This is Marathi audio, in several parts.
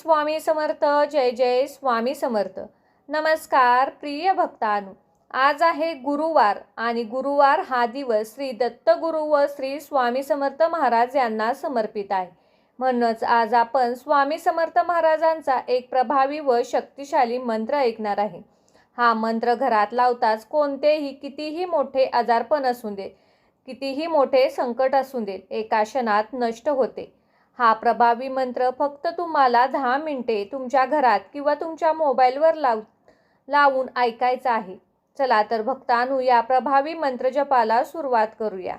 स्वामी समर्थ. जय जय स्वामी समर्थ. नमस्कार प्रिय भक्तांनो, आज आहे गुरुवार आणि गुरुवार हा दिवस श्री दत्तगुरु व श्री स्वामी समर्थ महाराज यांना समर्पित आहे. म्हणूनच आज आपण स्वामी समर्थ महाराजांचा एक प्रभावी व शक्तिशाली मंत्र ऐकणार आहे. हा मंत्र घरात लावताच कोणतेही कितीही मोठे आजारपण असू दे, कितीही मोठे संकट असू दे, एका क्षणात नष्ट होते. हा प्रभावी मंत्र फक्त तुम्हाला 10 मिनिटे तुमच्या घरात किंवा तुमच्या मोबाईलवर लावून ऐकायचा आहे. चला तर भक्तांनो, या प्रभावी मंत्र जपाला सुरुवात करूया.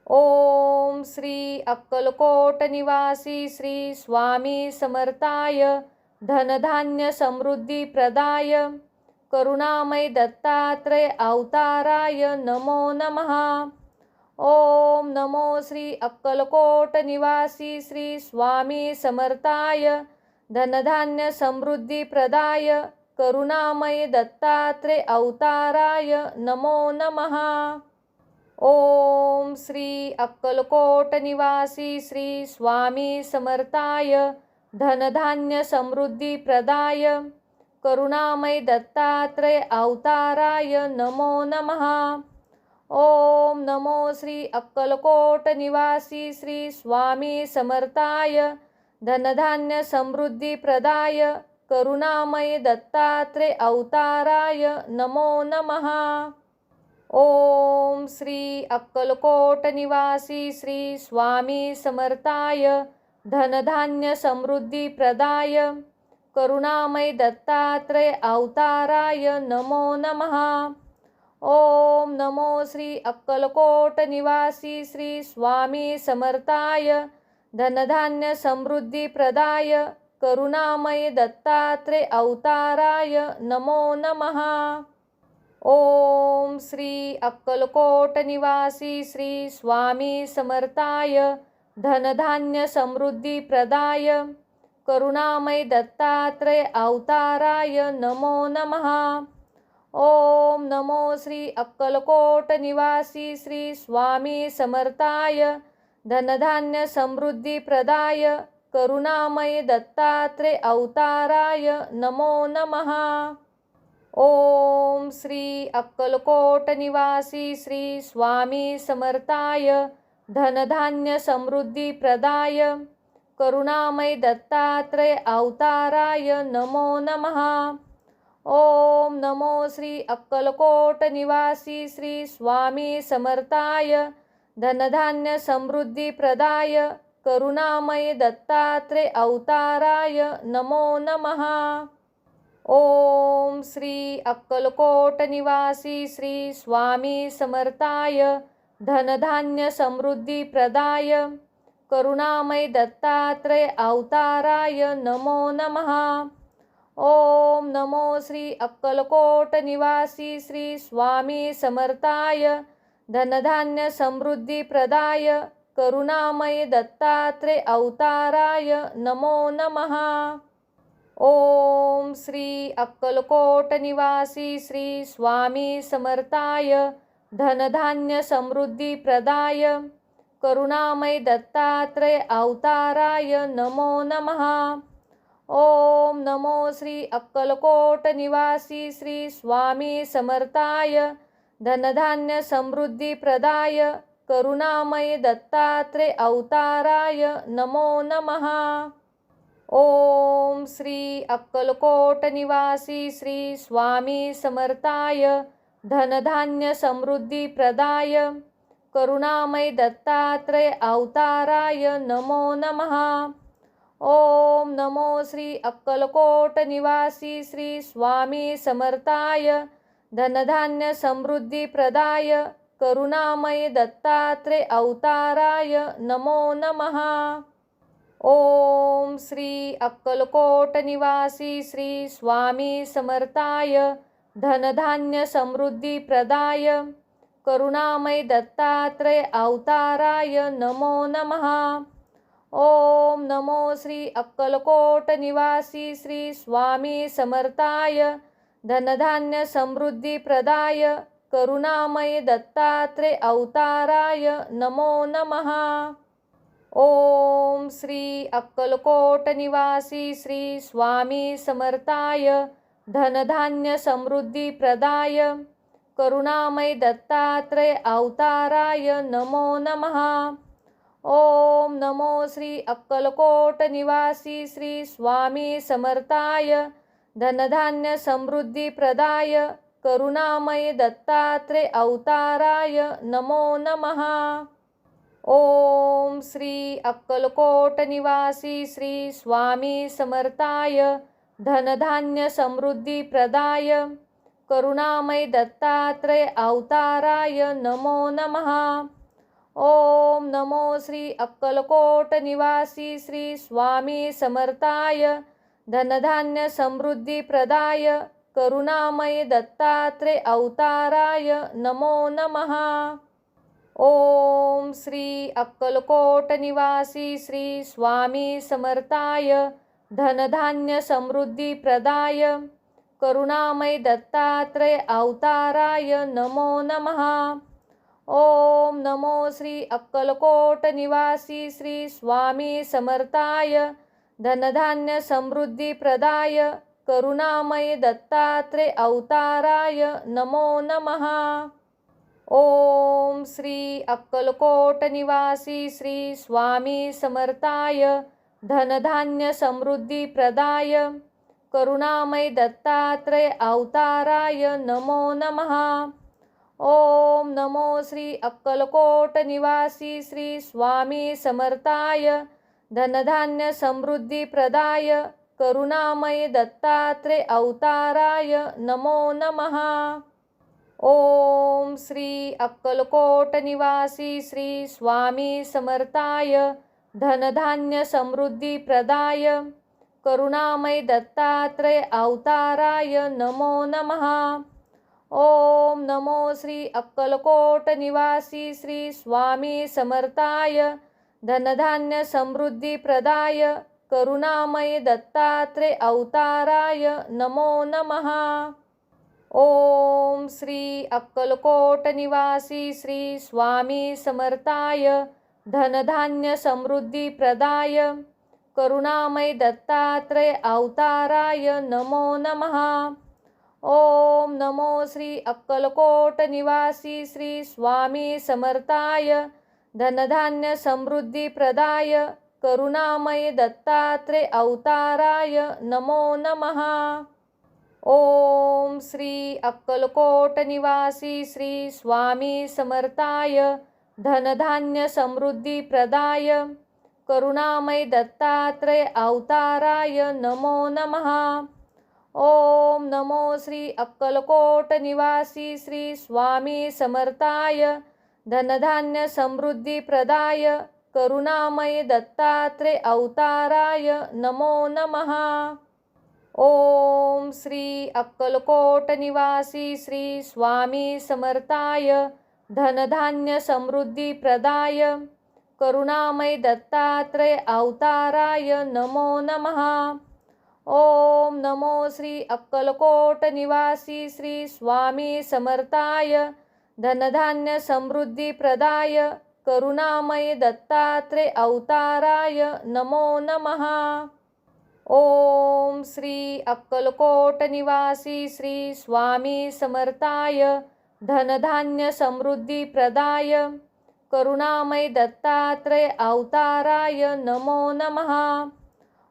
ओम श्री अक्कलकोट निवासी श्री स्वामी समर्थाय धनधान्य समृद्धी प्रदाय करुणामय दत्तात्रय अवताराय नमो नमः. ओम नमो श्री अक्कलकोट निवासी श्री स्वामी समर्थाय धनधान्य समृद्धी प्रदाय करुणामय दत्तात्रय अवताराय नमो नमः. ओम श्री अक्कलकोट निवासी श्री स्वामी समर्थाय धनधान्य समृद्धी प्रदाय करुणामय दत्तात्रय अवताराय नमो नमः. ओम नमो श्री अक्कलकोट निवासी श्री स्वामी समर्थाय धनधान्य समृद्धी प्रदाय करुणामय दत्तात्रय अवताराय नमो नमः. ओम श्री अक्कलकोट निवासी श्री स्वामी समर्थाय धनधान्य समृद्धी प्रदाय करुणामय दत्तात्रय अवताराय नमो नमः. ओम नमो श्री अक्कलकोट निवासी श्री स्वामी समर्थाय धनधान्य समृद्धी प्रदाय करुणामय दत्तात्रय अवताराय नमो नमः. ओम श्री अक्कलकोट निवासी श्री स्वामी समर्थाय धनधान्य समृद्धी प्रदाय करुणामय दत्तात्रय अवताराय नमो नमः. ओम नमो श्री अक्कलकोट निवासी श्री स्वामी समर्थाय धनधान्य समृद्धी प्रदाय करुणामय दत्तात्रय अवताराय नमो नमः. ओम श्री अक्कलकोट निवासी श्री स्वामी समर्थाय धनधान्य समृद्धी प्रदाय करुणामय दत्तात्रय अवताराय नमो नमः. ओम नमो श्री अक्कलकोट निवासी श्री स्वामी समर्थाय धनधान्य समृद्धी प्रदाय करुणामय दत्तात्रय अवताराय नमो नमः. ओम श्री अक्कलकोट निवासी श्री स्वामी समर्थाय धनधान्य समृद्धी प्रदाय करुणामय दत्तात्रय अवताराय नमो नमः. ओम नमो श्री अक्कलकोट निवासी श्री स्वामी समर्थाय धनधान्य समृद्धी प्रदाय करुणामय दत्तात्रय अवताराय नमो नमः. ओम श्री अक्कलकोट निवासी श्री स्वामी समर्थाय धनधान्य समृद्धी प्रदाय करुणामय दत्तात्रय अवताराय नमो नमः. ओम नमो श्री अक्कलकोट निवासी श्री स्वामी समर्थाय धनधान्य समृद्धी प्रदाय करुणामय दत्तात्रय अवताराय नमो नमः. ओम श्री अक्कलकोट निवासी श्री स्वामी समर्थाय धनधान्य समृद्धी प्रदाय करुणामय दत्तात्रय अवताराय नमो नमः. ओम नमो श्री अक्कलकोट निवासी श्री स्वामी समर्थाय धनधान्य समृद्धी प्रदाय करुणामय दत्तात्रय अवताराय नमो नमः. ओम श्री अक्कलकोट निवासी श्री स्वामी समर्थाय धनधान्य समृद्धी प्रदाय करुणामय दत्तात्रय अवताराय नमो नमः. ओम नमो श्री अक्कलकोट निवासी श्री स्वामी समर्थाय धनधान्य समृद्धी प्रदाय करुणामय दत्तात्रय अवताराय नमो नमः. ओम श्री अक्कलकोट निवासी श्री स्वामी समर्थाय धनधान्य समृद्धी प्रदाय करुणामय दत्तात्रय अवताराय नमो नमः। ओम नमो श्री अक्कलकोट निवासी श्री स्वामी समर्थाय धनधान्य समृद्धी प्रदाय करुणामय दत्तात्रय अवताराय नमो नमः। ओम श्री अक्कलकोट निवासी श्री स्वामी समर्थाय धनधान्य समृद्धी प्रदाय करुणामय दत्तात्रय अवताराय नमो नमः। ओम नमो श्री अक्कलकोट निवासी श्री स्वामी समर्थाय धनधान्य समृद्धी प्रदाय करुणामय दत्तात्रय अवताराय नमो नमः। ओम श्री अक्कलकोट निवासी श्री स्वामी समर्थाय धनधान्य समृद्धी प्रदाय करुणामय दत्तात्रय अवताराय नमो नमः। ओम नमो श्री अक्कलकोट निवासी श्री स्वामी समर्थाय धनधान्य समृद्धी प्रदाय करुणामय दत्तात्रय अवताराय नमो नमः। ओम श्री अक्कलकोट निवासी श्री स्वामी समर्थाय धनधान्य समृद्धी प्रदाय करुणामय दत्तात्रय अवताराय नमो नमः। ओम नमो श्री अक्कलकोट निवासी श्री स्वामी समर्थाय धनधान्य समृद्धी प्रदाय करुणामय दत्तात्रय अवताराय नमो नमः। ओम श्री अक्कलकोट निवासी श्री स्वामी समर्थाय धनधान्य समृद्धी प्रदाय करुणामय दत्तात्रय अवताराय नमो नमः। ओम नमो श्री अक्कलकोट निवासी श्री स्वामी समर्थाय धनधान्य समृद्धी प्रदाय करुणामय दत्तात्रय अवताराय नमो नमः। ओम श्री अक्कलकोट निवासी श्री स्वामी समर्थाय धनधान्य समृद्धी प्रदाय करुणामय दत्तात्रय अवताराय नमो नमः। ओम नमो श्री अक्कलकोट निवासी श्री स्वामी समर्थाय धनधान्य समृद्धी प्रदाय करुणामय दत्तात्रय अवताराय नमो नमः। ओम श्री अक्कलकोट निवासी श्री स्वामी समर्थाय धनधान्य समृद्धी प्रदाय करुणामय दत्तात्रय अवताराय नमो नमः। ओम नमो श्री अक्कलकोट निवासी श्री स्वामी समर्थाय धनधान्य समृद्धी प्रदाय करुणामय दत्तात्रय अवताराय नमो नमः। ओम श्री अक्कलकोट निवासी श्री स्वामी समर्थाय धनधान्य समृद्धी प्रदाय करुणामय दत्तात्रय अवताराय नमो नमः। ओम नमो श्री अक्कलकोट निवासी श्री स्वामी समर्थाय धनधान्य समृद्धी प्रदाय करुणामय दत्तात्रय अवताराय नमो नमः। ओम श्री अक्कलकोट निवासी श्री स्वामी समर्थाय धनधान्य समृद्धी प्रदाय करुणामय दत्तात्रय अवताराय नमो नमः।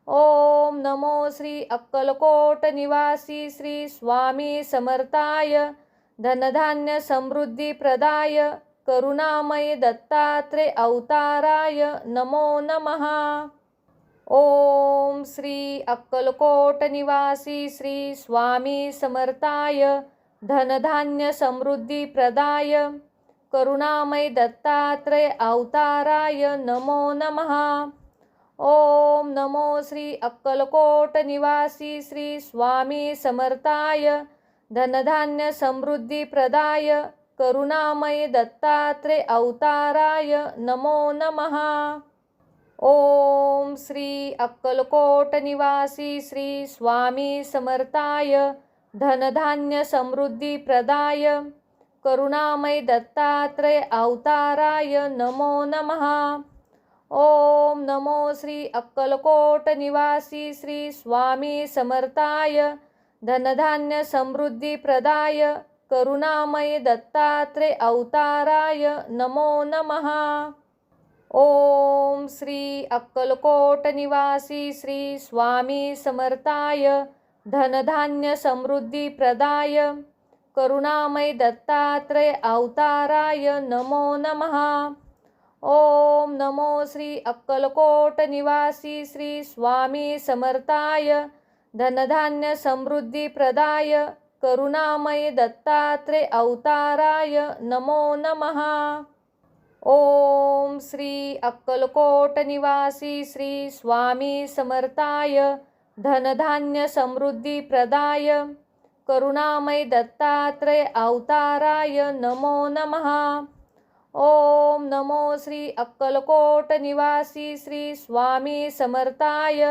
ओम नमो श्री अक्कलकोट निवासी श्री स्वामी समर्थाय धनधान्य समृद्धी प्रदाय करुणामय दत्तात्रय अवताराय नमो नमः। ओम श्री अक्कलकोट निवासी श्री स्वामी समर्थाय धनधान्य समृद्धी प्रदाय करुणामय दत्तात्रय अवताराय नमो नमः। ओम नमो श्री अक्कलकोट निवासी श्री स्वामी समर्थाय धनधान्य समृद्धी प्रदाय करुणामय दत्तात्रय अवताराय नमो नमः। ओम श्री अक्कलकोट निवासी श्री स्वामी समर्थाय धनधान्य समृद्धी प्रदाय करुणामय दत्तात्रय अवताराय नमो नमः। ओम नमो श्री अक्कलकोट निवासी श्री स्वामी समर्थाय धनधान्य समृद्धी प्रदाय करुणामय दत्तात्रेय अवताराय नमो नमः। ओम श्री अक्कलकोट निवासी श्री स्वामी समर्थाय धनधान्य समृद्धी प्रदाय करुणामय दत्तात्रेय अवताराय नमो नमः। ओम नमो श्री अक्कलकोट निवासी श्री स्वामी समर्थाय धनधान्य समृद्धी प्रदाय करुणामय दत्तात्रेय अवताराय नमो नमः। ओम श्री अक्कलकोट निवासी श्री स्वामी समर्थाय धनधान्य समृद्धी प्रदाय करुणामय दत्तात्रेय अवताराय नमो नमः। ओम नमो श्री अक्कलकोट निवासी श्री स्वामी समर्थाय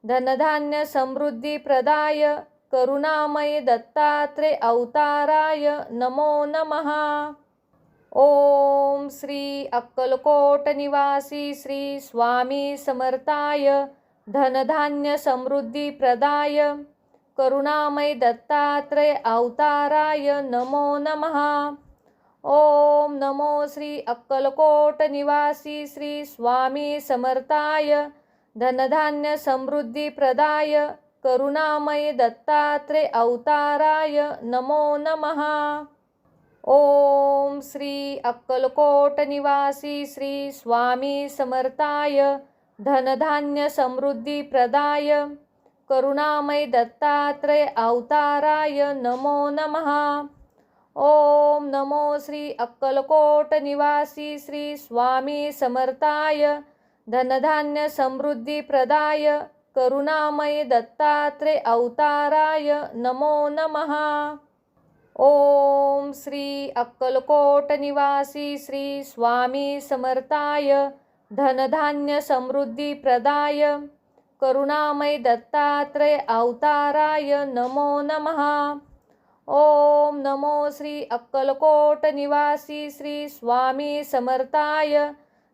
धनधान्य समृद्धी प्रदाय करुणामय दत्तात्रेय अवताराय नमो नमः। ओम श्री अक्कलकोट निवासी श्री स्वामी समर्थाय धनधान्य समृद्धी प्रदाय करुणामय दत्तात्रेय अवताराय नमो नमः। ओम नमो श्री अक्कलकोट निवासी श्री स्वामी समर्थाय धनधान्य समृद्धी प्रदाय करुणामय दत्तात्रेय अवताराय नमो नमः। ओम श्री अक्कलकोट निवासी श्री स्वामी समर्थाय धनधान्य समृद्धी प्रदाय करुणामय दत्तात्रेय अवताराय नमो नमः। ओम नमो श्री अक्कलकोट निवासी श्री स्वामी समर्थाय धनधान्य समृद्धी प्रदाय करुणामय दत्तात्रेय अवताराय नमो नमः। ओम श्री अक्कलकोट निवासी श्री स्वामी समर्थाय धनधान्य समृद्धी प्रदाय करुणामय दत्तात्रेय अवताराय नमो नमः। ओम नमो श्री अक्कलकोट निवासी श्री स्वामी समर्थाय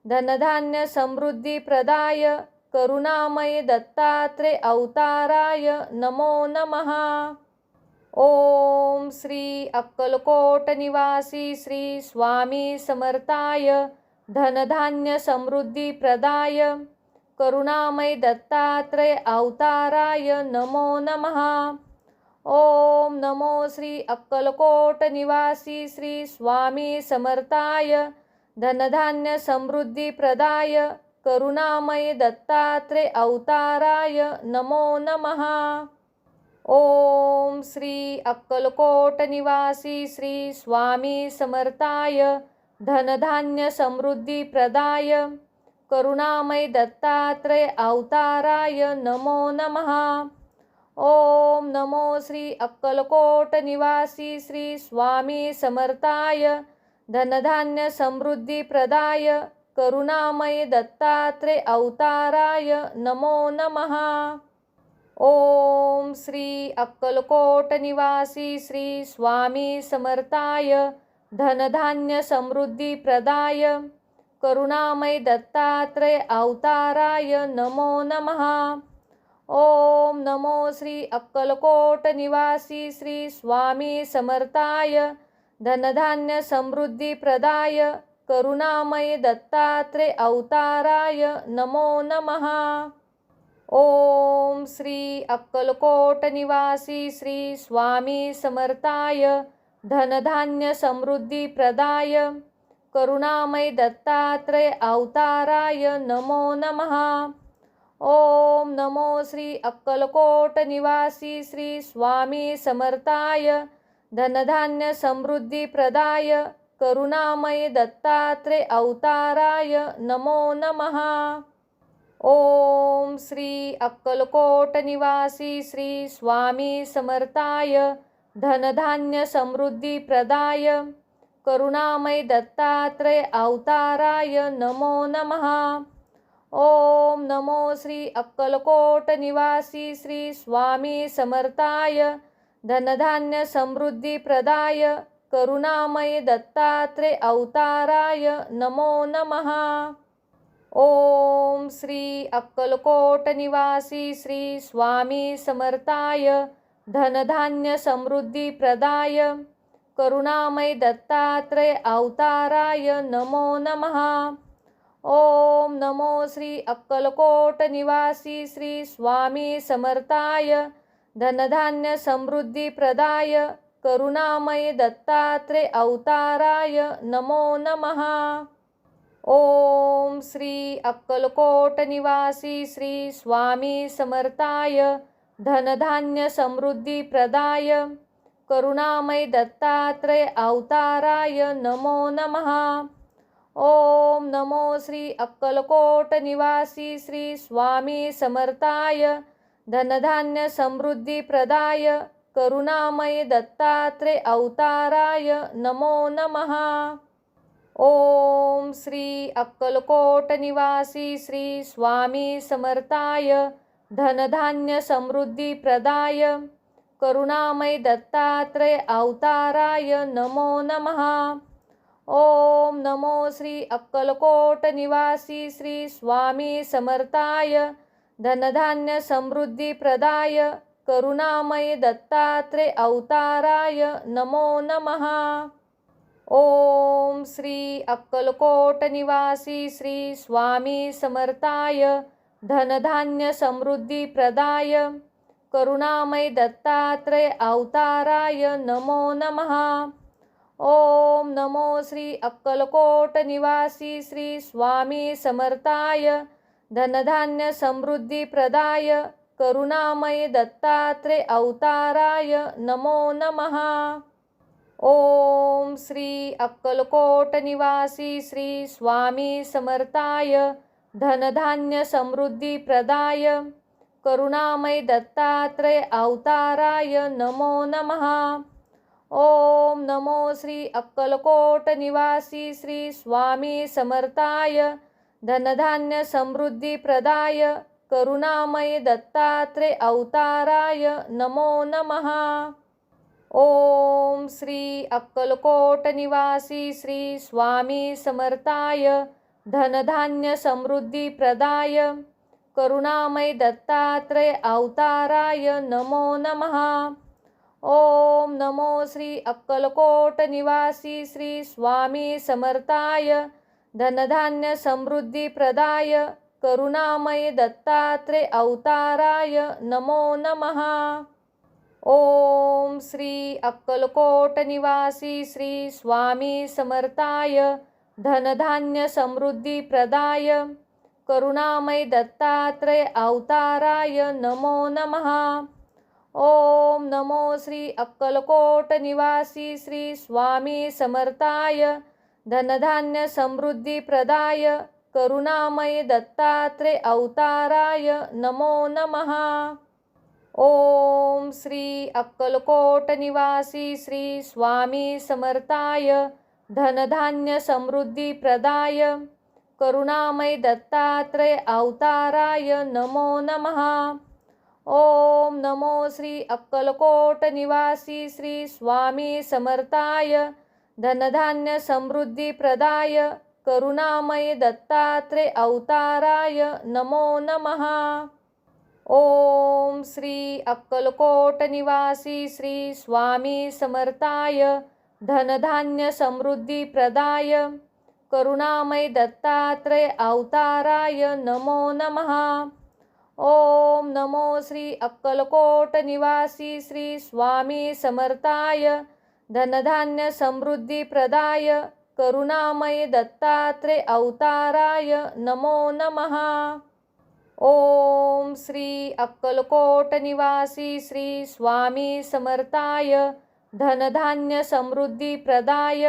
धनधान्य समृद्धी प्रदाय करुणामय दत्तात्रेय अवताराय नमो नमः। ओम श्री अक्कलकोट निवासी श्री स्वामी समर्थाय धनधान्य समृद्धी प्रदाय करुणामय दत्तात्रेय अवताराय नमो नमः। ओम नमो श्री अक्कलकोट निवासी श्री स्वामी समर्थाय धनधान्य समृद्धी प्रदाय करुणामय दत्तात्रेय अवताराय नमो नमः। ओम श्री अक्कलकोट निवासी श्री स्वामी समर्थाय धनधान्य समृद्धी प्रदाय करुणामय दत्तात्रेय अवताराय नमो नमः। ओम नमो श्री अक्कलकोट निवासी श्री स्वामी समर्थाय धनधान्य समृद्धी प्रदाय करुणामय दत्तात्रेय अवताराय नमो नमः। ओम श्री अक्कलकोट निवासी श्री स्वामी समर्थाय धनधान्य समृद्धी प्रदाय करुणामय दत्तात्रेय अवताराय नमो नमः। ओम नमो श्री अक्कलकोट निवासी श्री स्वामी समर्थाय धनधान्य समृद्धी प्रदाय करुणामय दत्तात्रेय अवताराय नमो नमः। ओम श्री अक्कलकोट निवासी श्री स्वामी समर्थाय धनधान्य समृद्धी प्रदाय करुणामय दत्तात्रेय अवताराय नमो नमः। ओम नमो श्री अक्कलकोट निवासी श्री स्वामी समर्थाय धनधान्य समृद्धी प्रदाय करुणामय दत्तात्रेय अवताराय नमो नमः। ओम श्री अक्कलकोट निवासी श्री स्वामी समर्थाय धनधान्य समृद्धी प्रदाय करुणामय दत्तात्रेय अवताराय नमो नमः। ओम नमो श्री अक्कलकोट निवासी श्री स्वामी समर्थाय धनधान्य समृद्धी प्रदाय करुणामय दत्तात्रेय अवताराय नमो नमः। ओम श्री अक्कलकोट निवासी श्री स्वामी समर्थाय धनधान्य समृद्धी प्रदाय करुणामय दत्तात्रय अवताराय नमो नमः। ओम नमो श्री अक्कलकोट निवासी श्री स्वामी समर्थाय धनधान्य समृद्धी प्रदाय करुणामय दत्तात्रय अवताराय नमो नमः। ओम श्री अक्कलकोट निवासी श्री स्वामी समर्थाय धनधान्य समृद्धी प्रदाय करुणामय दत्तात्रय अवताराय नमो नमः। ओम नमो श्री अक्कलकोट निवासी श्री स्वामी समर्थाय धनधान्य समृद्धी प्रदाय करुणामय दत्तात्रय अवताराय नमो नमः। ओम श्री अक्कलकोट निवासी श्री स्वामी समर्थाय धनधान्य समृद्धी प्रदाय करुणामय दत्तात्रय अवताराय नमो नमः। ओम नमो श्री अक्कलकोट निवासी श्री स्वामी समर्थाय धनधान्य समृद्धी प्रदाय करुणामय दत्तात्रय अवताराय नमो नमः। ओम श्री अक्कलकोट निवासी श्री स्वामी समर्थाय धनधान्य समृद्धी प्रदाय करुणामय दत्तात्रय अवताराय नमो नमः। ओम नमो श्री अक्कलकोट निवासी श्री स्वामी समर्थाय धनधान्य समृद्धी प्रदाय करुणामय दत्तात्रय अवताराय नमो नमः। ओम श्री अक्कलकोट निवासी श्री स्वामी समर्थाय धनधान्य समृद्धी प्रदाय करुणामय दत्तात्रय अवताराय नमो नमः। ओम नमो श्री अक्कलकोट निवासी श्री स्वामी समर्थाय धनधान्य समृद्धी प्रदाय करुणामय दत्तात्रय अवताराय नमो नमः। ओम श्री अक्कलकोट निवासी श्री स्वामी समर्थाय धनधान्य समृद्धी प्रदाय करुणामय दत्तात्रय अवताराय नमो नमः। ओम नमो श्री अक्कलकोट निवासी श्री स्वामी समर्थाय धनधान्य समृद्धी प्रदाय करुणामय दत्तात्रय अवताराय नमो नमः। ओम श्री अक्कलकोट निवासी श्री स्वामी समर्थाय धनधान्य समृद्धी प्रदाय करुणामय दत्तात्रय अवताराय नमो नमः। ओम नमो श्री अक्कलकोट निवासी श्री स्वामी समर्थाय धनधान्य समृद्धी प्रदाय करुणामय दत्तात्रय अवताराय नमो नमः। ओम श्री अक्कलकोट निवासी श्री स्वामी समर्थाय धनधान्य समृद्धी प्रदाय करुणामय दत्तात्रय अवताराय नमो नमः। ओम नमो श्री अक्कलकोट निवासी श्री स्वामी समर्थाय धनधान्य समृद्धी प्रदाय करुणामय दत्तात्रय अवताराय नमो नमः। ओम श्री अक्कलकोट निवासी श्री स्वामी समर्थाय धनधान्य समृद्धी प्रदाय करुणामय दत्तात्रय अवताराय नमो नमः। ओम नमो श्री अक्कलकोट निवासी श्री स्वामी समर्थाय धनधान्य समृद्धी प्रदाय करुणामय दत्तात्रय अवताराय नमो नमः। ओम श्री अक्कलकोट निवासी श्री स्वामी समर्थाय धनधान्य समृद्धी प्रदाय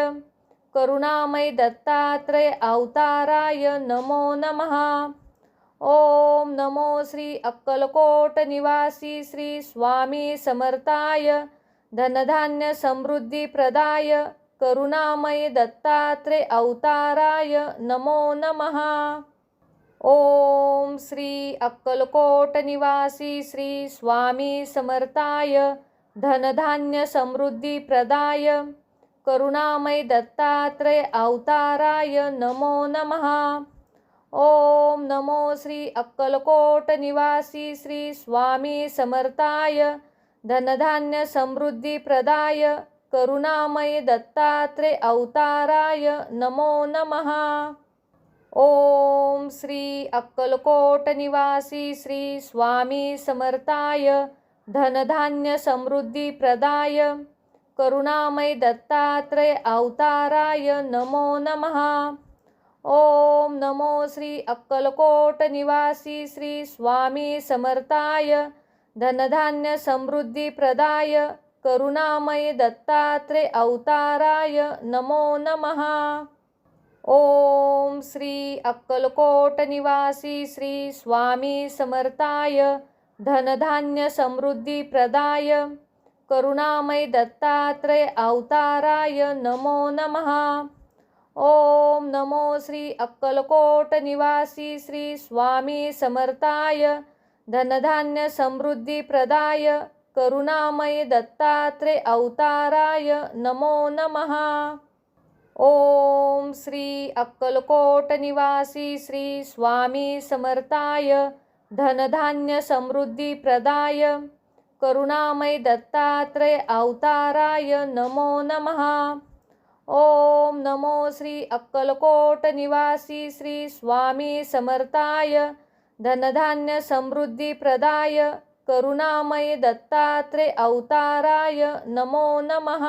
करुणामय दत्तात्रय अवताराय नमो नमः। ओम नमो श्री अक्कलकोट निवासी श्री स्वामी समर्थाय धनधान्य समृद्धी प्रदाय करुणामय दत्तात्रय अवताराय नमो नमः। ओम श्री अक्कलकोट निवासी श्री स्वामी समर्थाय धनधान्य समृद्धी प्रदाय करुणामय दत्तात्रय अवताराय नमो नमः। ओम नमो श्री अक्कलकोट निवासी श्री स्वामी समर्थाय धनधान्य समृद्धी प्रदाय करुणामय दत्तात्रेय अवताराय नमो नमः। ओम श्री अक्कलकोट निवासी श्री स्वामी समर्थाय धनधान्य समृद्धी प्रदाय करुणामय दत्तात्रेय अवताराय नमो नमः। ओम नमो श्री अक्कलकोट निवासी श्री स्वामी समर्थाय धनधान्य समृद्धी प्रदाय करुणामय दत्तात्रेय अवताराय नमो नमः। ओम श्री अक्कलकोट निवासी श्री स्वामी समर्थाय धनधान्य समृद्धी प्रदाय करुणामय दत्तात्रेय अवताराय नमो नमः। ओम नमो श्री अक्कलकोट निवासी श्री स्वामी समर्थाय धनधान्य समृद्धी प्रदाय करुणामय दत्तात्रेय अवताराय नमो नमः। ओम श्री अक्कलकोट निवासी श्री स्वामी समर्थाय धनधान्य समृद्धी प्रदाय करुणामय दत्तात्रेय अवताराय नमो नमः। ओम नमो श्री अक्कलकोट निवासी श्री स्वामी समर्थाय धनधान्य समृद्धी प्रदाय करुणामय दत्तात्रेय अवताराय नमो नमः।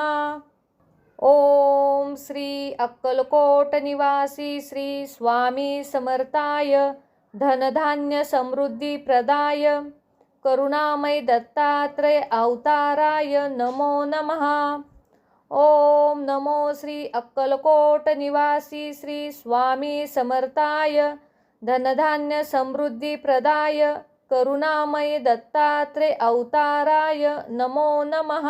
ओम श्री अक्कलकोट निवासी श्री स्वामी समर्थाय धनधान्य समृद्धी प्रदाय करुणामय दत्तात्रेय अवताराय नमो नमः। ओम नमो श्री अक्कलकोट निवासी श्री स्वामी समर्थाय धनधान्य समृद्धी प्रदाय करुणामय दत्तात्रेय अवताराय नमो नमः।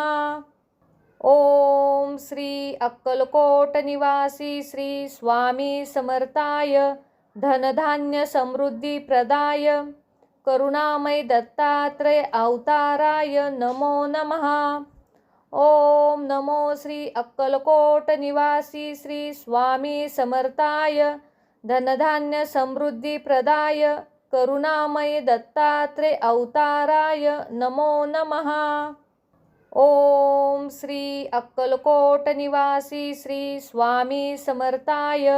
ओम श्री अक्कलकोट निवासी श्री स्वामी समर्थाय धनधान्य समृद्धी प्रदाय करुणामय दत्तात्रेय अवताराय नमो नमः। ओम नमो श्री अक्कलकोट निवासी श्री स्वामी समर्थाय धनधान्य समृद्धी प्रदाय करुणामय दत्तात्रेय अवताराय नमो नमः। ओम श्री अक्कलकोट निवासी श्री स्वामी समर्थाय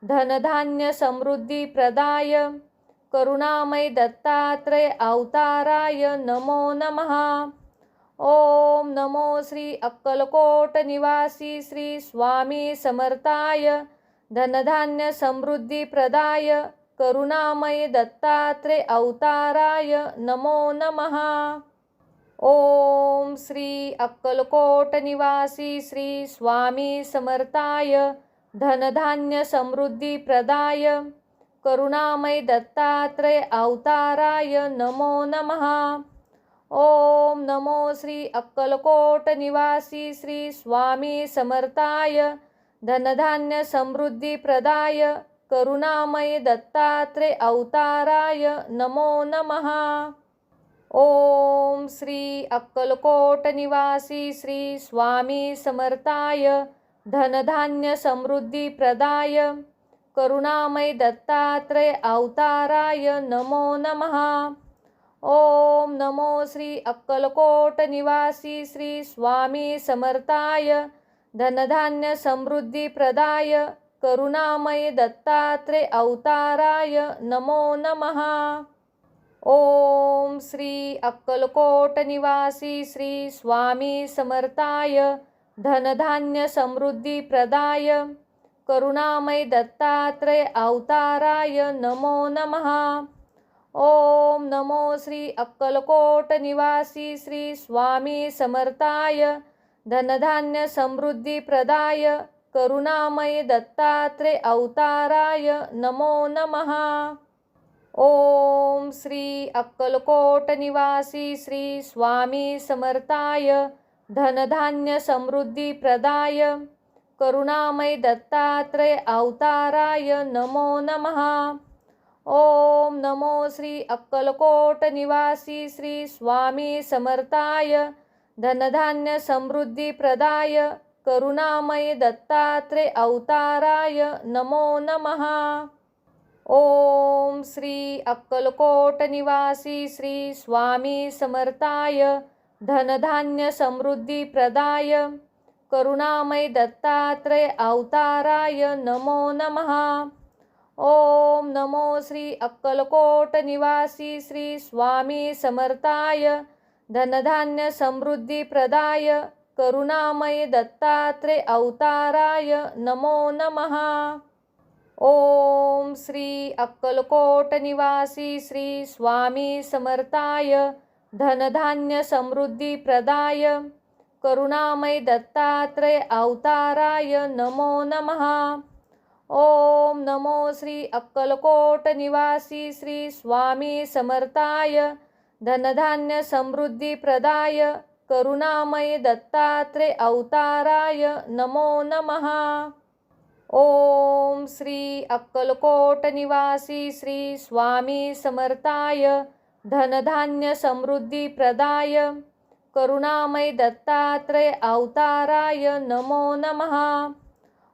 धनधान्य समृद्धी प्रदाय करुणामय दत्तात्रेय अवताराय नमो नमः। ओम नमो श्री अक्कलकोट निवासी श्री स्वामी समर्थाय धनधान्य समृद्धी प्रदाय करुणामय दत्तात्रेय अवताराय नमो नमः। ओम श्री अक्कलकोट निवासी श्री स्वामी समर्थाय धनधान्य समृद्धी प्रदाय करुणामय दत्तात्रेय अवताराय नमो नमः। ओम नमो श्री अक्कलकोट निवासी श्री स्वामी समर्थाय धनधान्य समृद्धी प्रदाय करुणामय दत्तात्रेय अवताराय नमो नमः। ओम श्री अक्कलकोट निवासी श्री स्वामी समर्थाय धनधान्य समृद्धी प्रदाय करुणामय दत्तात्रेय अवताराय नमो नमः। ओम नमो श्री अक्कलकोट निवासी श्री स्वामी समर्थाय धनधान्य समृद्धी प्रदाय करुणामय दत्तात्रेय अवताराय नमो नमः। ओम श्री अक्कलकोट निवासी श्री स्वामी समर्थाय धनधान्य समृद्धी प्रदाय करुणामय दत्तात्रेय अवताराय नमो नमः। ओम नमो श्री अक्कलकोट निवासी श्री स्वामी समर्थाय धनधान्य समृद्धी प्रदाय करुणामय दत्तात्रेय अवताराय नमो नमः। ओम श्री अक्कलकोट निवासी श्री स्वामी समर्थाय धनधान्य समृद्धी प्रदाय करुणामय दत्तात्रेय अवताराय नमो नमः। ओम नमो श्री अक्कलकोट निवासी श्री स्वामी समर्थाय धनधान्य समृद्धी प्रदाय करुणामय दत्तात्रेय अवताराय नमो नमः। ओम श्री अक्कलकोट निवासी श्री स्वामी समर्थाय धनधान्य समृद्धी प्रदाय करुणामय दत्तात्रय अवताराय नमो नमः। ओम नमो श्री अक्कलकोट निवासी श्री स्वामी समर्थाय धनधान्य समृद्धी प्रदाय करुणामय दत्तात्रय अवताराय नमो नमः। ओम श्री अक्कलकोट निवासी श्री स्वामी समर्थाय धनधान्य समृद्धी प्रदाय करुणामय दत्तात्रय अवताराय नमो नमः। ओम नमो श्री अक्कलकोट निवासी श्री स्वामी समर्थाय धनधान्य समृद्धी प्रदाय करुणामय दत्तात्रय अवताराय नमो नमः। ओम श्री अक्कलकोट निवासी श्री स्वामी समर्थाय धनधान्य समृद्धी प्रदाय करुणामय दत्तात्रय अवताराय नमो नमः।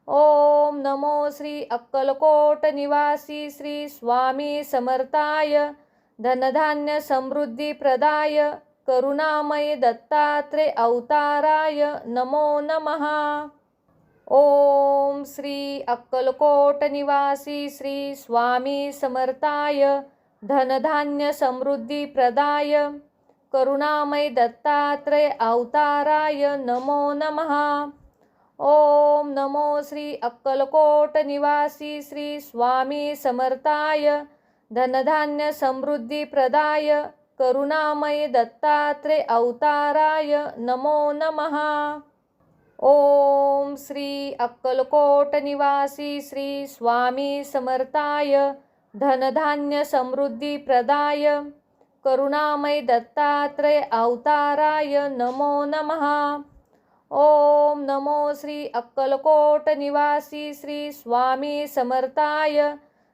ओम नमो श्री अक्कलकोट निवासी श्री स्वामी समर्थाय धनधान्य समृद्धी प्रदाय करुणामय दत्तात्रय अवताराय नमो नमः। ओम श्री अक्कलकोट निवासी श्री स्वामी समर्थाय धनधान्य समृद्धी प्रदाय करुणामय दत्तात्रय अवताराय नमो नमः। ओम नमो श्री अक्कलकोट निवासी श्री स्वामी समर्थाय धनधान्य समृद्धी प्रदाय करुणामय दत्तात्रय अवताराय नमो नमः। ओम श्री अक्कलकोट निवासी श्री स्वामी समर्थाय धनधान्य समृद्धी प्रदाय करुणामय दत्तात्रय अवताराय नमो नमः। ओम नमो श्री अक्कलकोट निवासी श्री स्वामी समर्थाय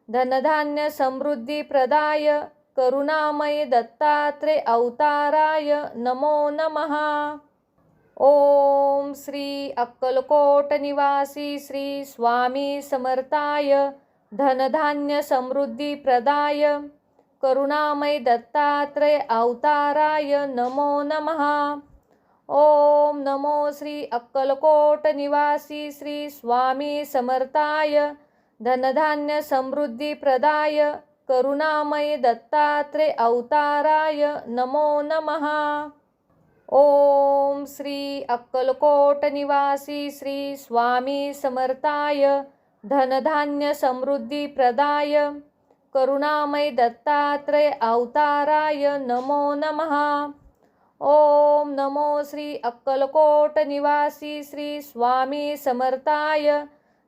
धनधान्य समृद्धी प्रदाय करुणामय दत्तात्रय अवताराय नमो नमः। ओम श्री अक्कलकोट निवासी श्री स्वामी समर्थाय धनधान्य समृद्धी प्रदाय करुणामय दत्तात्रय अवताराय नमो नमः। ओम नमो श्री अक्कलकोट निवासी श्री स्वामी समर्थाय धनधान्य समृद्धी प्रदाय करुणामय दत्तात्रय अवताराय नमो नमः। ओम श्री अक्कलकोट निवासी श्री स्वामी समर्थाय धनधान्य समृद्धी प्रदाय करुणामय दत्तात्रय अवताराय नमो नमः। ओम नमो श्री अक्कलकोट निवासी श्री स्वामी समर्थाय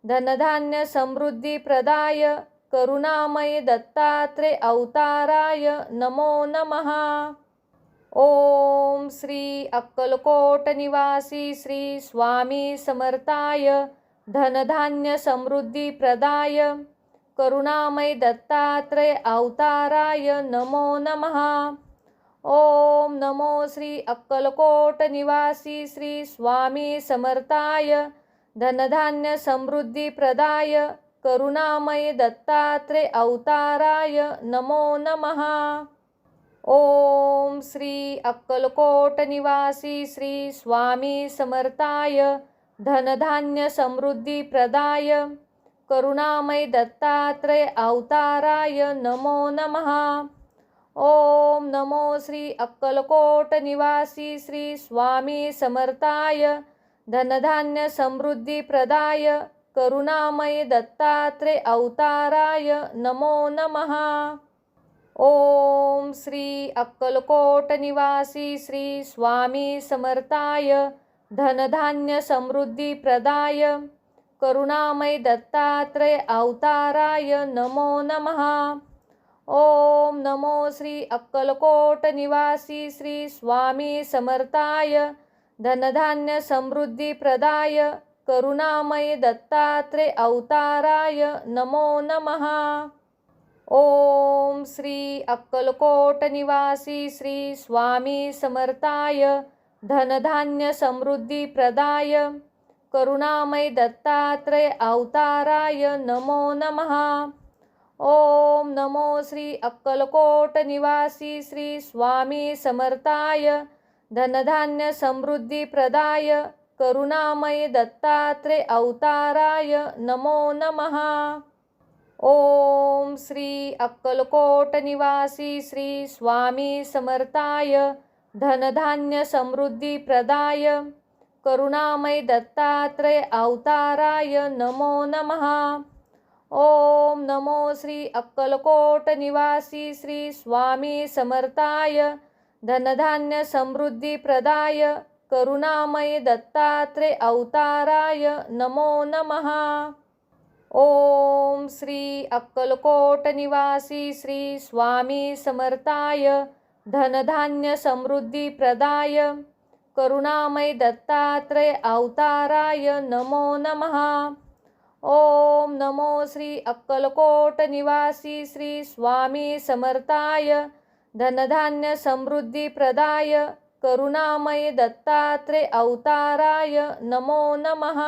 धनधान्य समृद्धी प्रदाय करुणामय दत्तात्रय अवताराय नमो नमः। ओम श्री अक्कलकोट निवासी श्री स्वामी समर्थाय धनधान्य समृद्धी प्रदाय करुणामय दत्तात्रय अवताराय नमो नमः। ओम नमो श्री अक्कलकोट निवासी श्री स्वामी समर्थाय धनधान्य समृद्धी प्रदाय करुणामय दत्तात्रय अवताराय नमो नमः। ओम श्री अक्कलकोट निवासी श्री स्वामी समर्थाय धनधान्य समृद्धी प्रदाय करुणामय दत्तात्रय अवताराय नमो नमः। ओम नमो श्री अक्कलकोट निवासी श्री स्वामी समर्थाय धनधान्य समृद्धी प्रदाय करुणामय दत्तात्रय अवताराय नमो नमः। ओम श्री अक्कलकोट निवासी श्री स्वामी समर्थाय धनधान्य समृद्धी प्रदाय करुणामय दत्तात्रय अवताराय नमो नमः। ओम नमो श्री अक्कलकोट निवासी श्री स्वामी समर्थाय धनधान्य समृद्धी प्रदाय करुणामय दत्तात्रय अवताराय नमो नमः। ओम श्री अक्कलकोट निवासी श्री स्वामी समर्थाय धनधान्य समृद्धी प्रदाय करुणामय दत्तात्रय अवताराय नमो नमः। ओम नमो श्री अक्कलकोट निवासी श्री स्वामी समर्थाय धनधान्य समृद्धी प्रदाय करुणामय दत्तात्रेय अवताराय नमो नमः। ओम श्री अक्कलकोट निवासी श्री स्वामी समर्थाय धनधान्य समृद्धी प्रदाय करुणामय दत्तात्रेय अवताराय नमो नमः। ओम नमो श्री अक्कलकोट निवासी श्री स्वामी समर्थाय धनधान्य समृद्धी प्रदाय करुणामय दत्तात्रेय अवताराय नमो नमः। ओम श्री अक्कलकोट निवासी श्री स्वामी समर्थाय धनधान्य समृद्धी प्रदाय करुणामय दत्तात्रेय अवताराय नमो नमः। ओम नमो श्री अक्कलकोट निवासी श्री स्वामी समर्थाय धनधान्य समृद्धी प्रदाय करुणामय दत्तात्रेय अवताराय नमो नमः।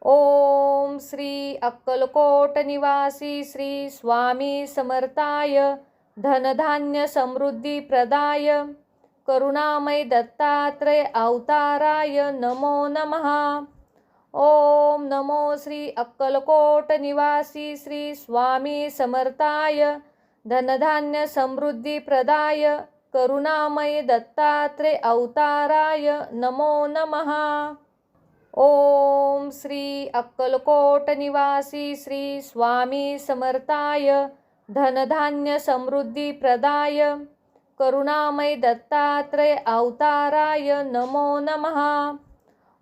ओम श्री अक्कलकोट निवासी श्री स्वामी समर्थाय धनधान्य समृद्धी प्रदाय करुणामय दत्तात्रेय अवताराय नमो नमः। ओम नमो श्री अक्कलकोट निवासी श्री स्वामी समर्थाय धनधान्य समृद्धी प्रदाय करुणामय दत्तात्रेय अवताराय नमो नमः। ओम श्री अक्कलकोट निवासी श्री स्वामी समर्थाय धनधान्य समृद्धी प्रदाय करुणामय दत्तात्रेय अवताराय नमो नमः।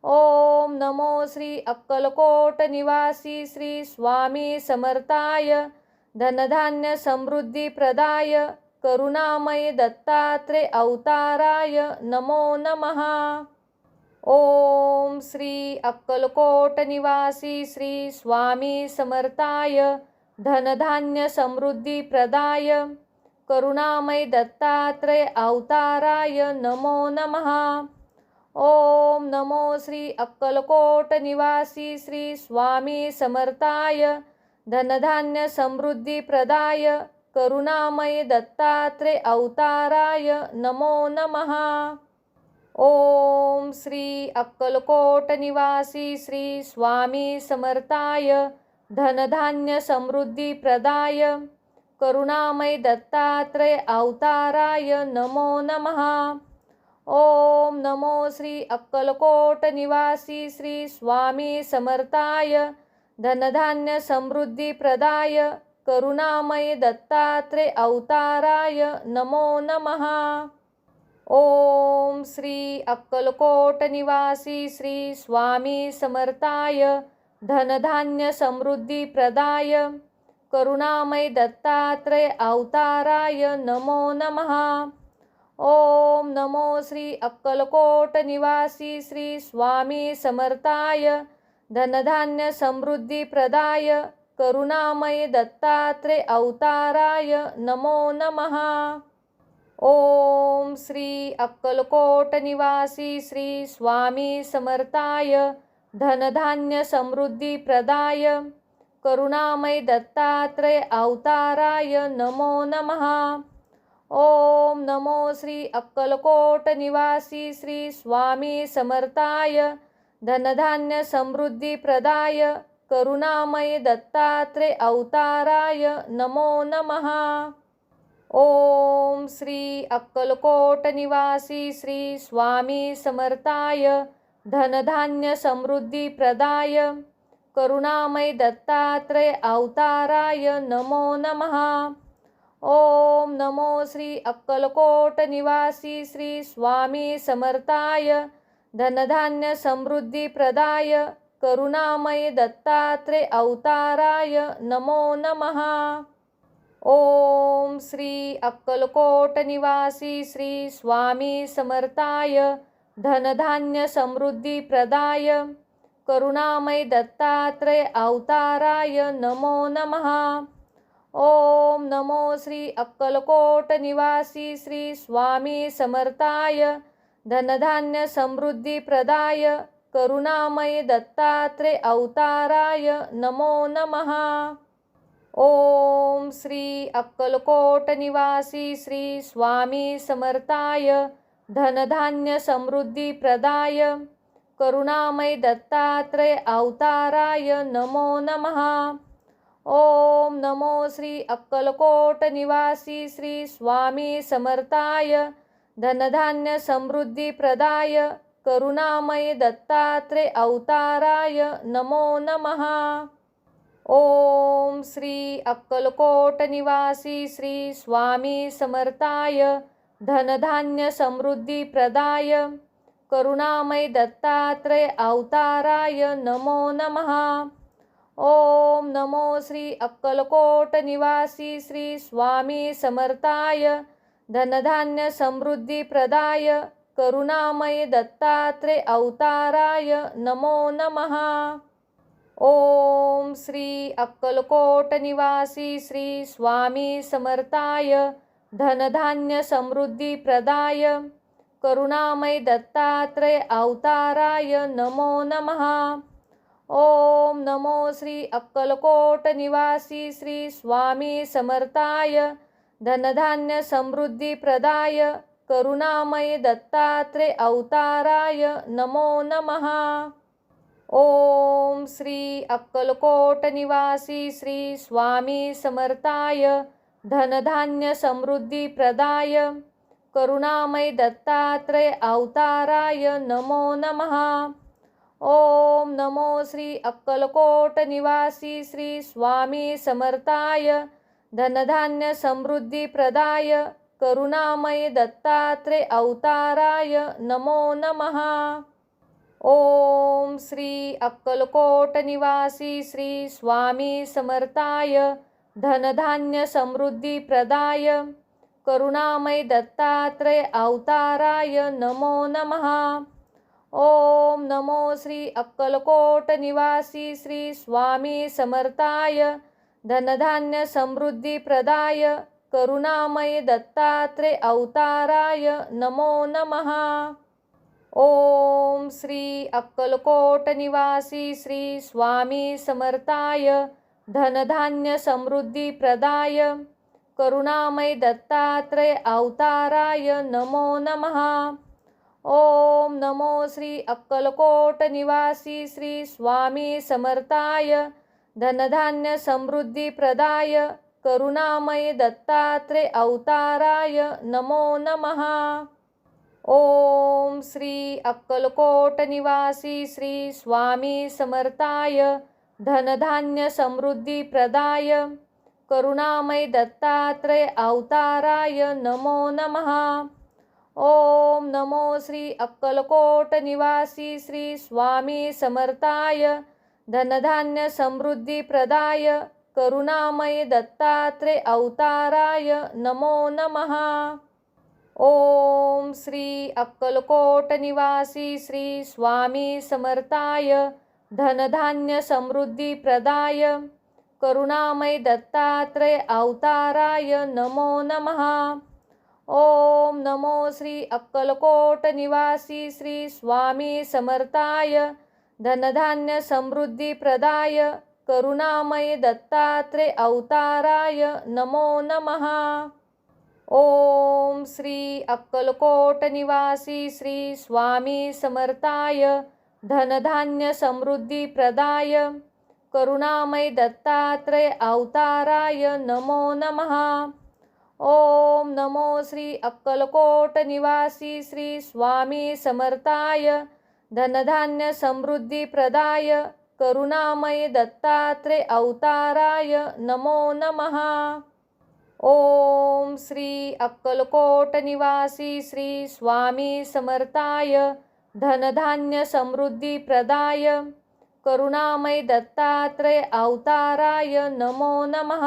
ओम नमो श्री अक्कलकोट निवासी श्री स्वामी समर्थाय धनधान्य समृद्धी प्रदाय करुणामय दत्तात्रेय अवताराय नमो नमः। ओम श्री अक्कलकोट निवासी श्री स्वामी समर्थाय धनधान्य समृद्धी प्रदाय करुणामय दत्तात्रेय अवताराय नमो नमः। ओम नमो श्री अक्कलकोट निवासी श्री स्वामी समर्थाय धनधान्य समृद्धी प्रदाय करुणामय दत्तात्रेय अवताराय नमो नमः। ओम श्री अक्कलकोट निवासी श्री स्वामी समर्थाय धनधान्य समृद्धी प्रदाय करुणामय दत्तात्रेय अवताराय नमो नमः। ओम नमो श्री अक्कलकोट निवासी श्री स्वामी समर्थाय धनधान्य समृद्धी प्रदाय करुणामय दत्तात्रेय अवताराय नमो नमः। ओम श्री अक्कलकोट निवासी श्री स्वामी समर्थाय धनधान्य समृद्धी प्रदाय करुणामय दत्तात्रेय अवताराय नमो नमः। ओम नमो श्री अक्कलकोट निवासी श्री स्वामी समर्थाय धनधान्य समृद्धी प्रदाय करुणामय दत्तात्रेय अवताराय नमो नमः। ओम श्री अक्कलकोट निवासी श्री स्वामी समर्थाय धनधान्य समृद्धी प्रदाय करुणामय दत्तात्रेय अवताराय नमो नमः। ओम नमो श्री अक्कलकोट निवासी श्री स्वामी समर्थाय धनधान्य समृद्धी प्रदाय करुणामय दत्तात्रेय अवताराय नमो नमः। ओम श्री अक्कलकोट निवासी श्री स्वामी समर्थाय धनधान्य समृद्धी प्रदाय करुणामय दत्तात्रेय अवताराय नमो नमः। ओम नमो श्री अक्कलकोट निवासी श्री स्वामी समर्थाय धनधान्य समृद्धी प्रदाय करुणामय दत्तात्रेय अवताराय नमो नमः। ओम श्री अक्कलकोट निवासी श्री स्वामी समर्थाय धनधान्य समृद्धी प्रदाय करुणामय दत्तात्रेय अवताराय नमो नमः। ओम नमो श्री अक्कलकोट निवासी श्री स्वामी समर्थाय धनधान्य समृद्धी प्रदाय करुणामय दत्तात्रेय अवताराय नमो नमः। ओम श्री अक्कलकोट निवासी श्री स्वामी समर्थाय धनधान्य समृद्धी प्रदाय करुणामय दत्तात्रय अवताराय नमो नमः। ओम नमो श्री अक्कलकोट निवासी श्री स्वामी समर्थाय धनधान्य समृद्धी प्रदाय करुणामय दत्तात्रय अवताराय नमो नमः। ओम श्री अक्कलकोट निवासी श्री स्वामी समर्थाय धनधान्य समृद्धी प्रदाय करुणामय दत्तात्रय अवताराय नमो नमः। ओम नमो श्री अक्कलकोट निवासी श्री स्वामी समर्थाय धनधान्य समृद्धी प्रदाय करुणामय दत्तात्रय अवताराय नमो नमः। ओम श्री अक्कलकोट निवासी श्री स्वामी समर्थाय धनधान्य समृद्धी प्रदाय करुणामय दत्तात्रय अवताराय नमो नमः। ओम नमो श्री अक्कलकोट निवासी श्री स्वामी समर्थाय धनधान्य समृद्धी प्रदाय करुणामय दत्तात्रय अवताराय नमो नमः। ओम श्री अक्कलकोट निवासी श्री स्वामी समर्थाय धनधान्य समृद्धी प्रदाय करुणामय दत्तात्रय अवताराय नमो नमः। ओम नमो श्री अक्कलकोट निवासी श्री स्वामी समर्थाय धनधान्य समृद्धी प्रदाय करुणामय दत्तात्रय अवताराय नमो नमः। ओम श्री अक्कलकोट निवासी श्री स्वामी समर्थाय धनधान्य समृद्धी प्रदाय करुणामय दत्तात्रय अवताराय नमो नमः। ओम नमो श्री अक्कलकोट निवासी श्री स्वामी समर्थाय धनधान्य समृद्धी प्रदाय करुणामय दत्तात्रय अवताराय नमो नमः। ओम श्री अक्कलकोट निवासी श्री स्वामी समर्थाय धनधान्य समृद्धी प्रदाय करुणामय दत्तात्रय अवताराय नमो नमः। ओम नमो श्री अक्कलकोट निवासी श्री स्वामी समर्थाय धनधान्य समृद्धी प्रदाय करुणामय दत्तात्रय अवताराय नमो नमः। ओम श्री अक्कलकोट निवासी श्री स्वामी समर्थाय धनधान्य समृद्धी प्रदाय करुणामय दत्तात्रय अवताराय नमो नमः। ओम नमो श्री अक्कलकोट निवासी श्री स्वामी समर्थाय धनधान्य समृद्धी प्रदाय करुणामय दत्तात्रय अवताराय नमो नमः। ओम श्री अक्कलकोट निवासी श्री स्वामी समर्थाय धनधान्य समृद्धी प्रदाय करुणामय दत्तात्रय अवताराय नमो नमः। ओम नमो श्री अक्कलकोट निवासी श्री स्वामी समर्थाय धनधान्य समृद्धी प्रदाय करुणामय दत्तात्रय अवताराय नमो नमः। ओम श्री अक्कलकोट निवासी श्री स्वामी समर्थाय धनधान्य समृद्धी प्रदाय करुणामय दत्तात्रय अवताराय नमो नमः। ओम नमो श्री अक्कलकोट निवासी श्री स्वामी समर्थाय धनधान्य समृद्धी प्रदाय करुणामय दत्तात्रय अवताराय नमो नमः। ओम श्री अक्कलकोट निवासी श्री स्वामी समर्थाय धनधान्य समृद्धी प्रदाय करुणामय दत्तात्रय अवताराय नमो नमः।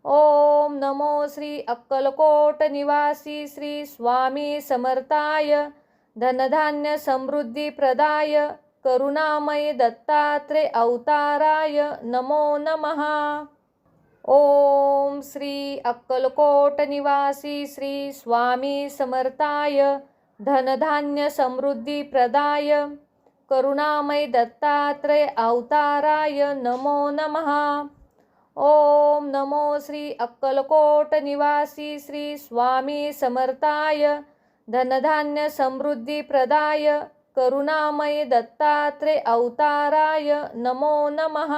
ओम नमो श्री अक्कलकोट निवासी श्री स्वामी समर्थाय धनधान्य समृद्धी प्रदाय करुणामय दत्तात्रय अवताराय नमो नमः। ओम श्री अक्कलकोट निवासी श्री स्वामी समर्थाय धनधान्य समृद्धी प्रदाय करुणामय दत्तात्रय अवताराय नमो नमः। ओम नमो श्री अक्कलकोट निवासी श्री स्वामी समर्थाय धनधान्य समृद्धी प्रदाय करुणामय दत्तात्रेय अवताराय नमो नमः।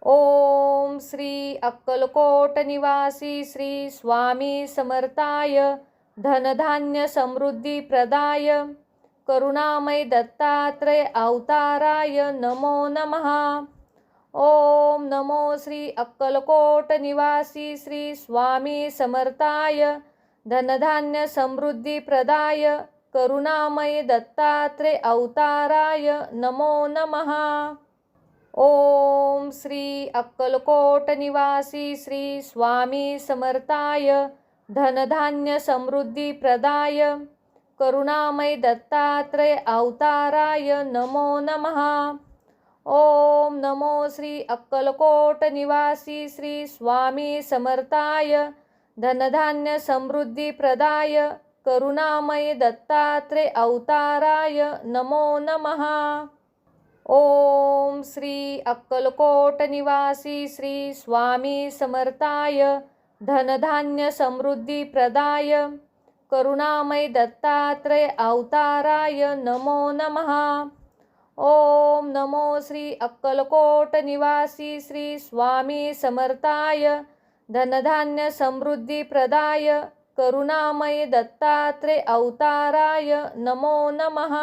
ओम श्री अक्कलकोट निवासी श्री स्वामी समर्थाय धनधान्य समृद्धी प्रदाय करुणामय दत्तात्रेय अवताराय नमो नमः। ओम नमो श्री अक्कलकोट निवासी श्री स्वामी समर्थाय धनधान्य समृद्धी प्रदाय करुणामय दत्तात्रेय अवताराय नमो नमः। ओम श्री अक्कलकोट निवासी श्री स्वामी समर्थाय धनधान्य समृद्धी प्रदाय करुणामय दत्तात्रेय अवताराय नमो नमः। ओम नमो श्री अक्कलकोट निवासी श्री स्वामी समर्थाय धनधान्य समृद्धी प्रदाय करुणामय दत्तात्रेय अवताराय नमो नमः। ओम श्री अक्कलकोट निवासी श्री स्वामी समर्थाय धनधान्य समृद्धी प्रदाय करुणामय दत्तात्रेय अवताराय नमो नमः। ओम नमो श्री अक्कलकोट निवासी श्री स्वामी समर्थाय धनधान्य समृद्धी प्रदाय करुणामय दत्तात्रेय अवताराय नमो नमः।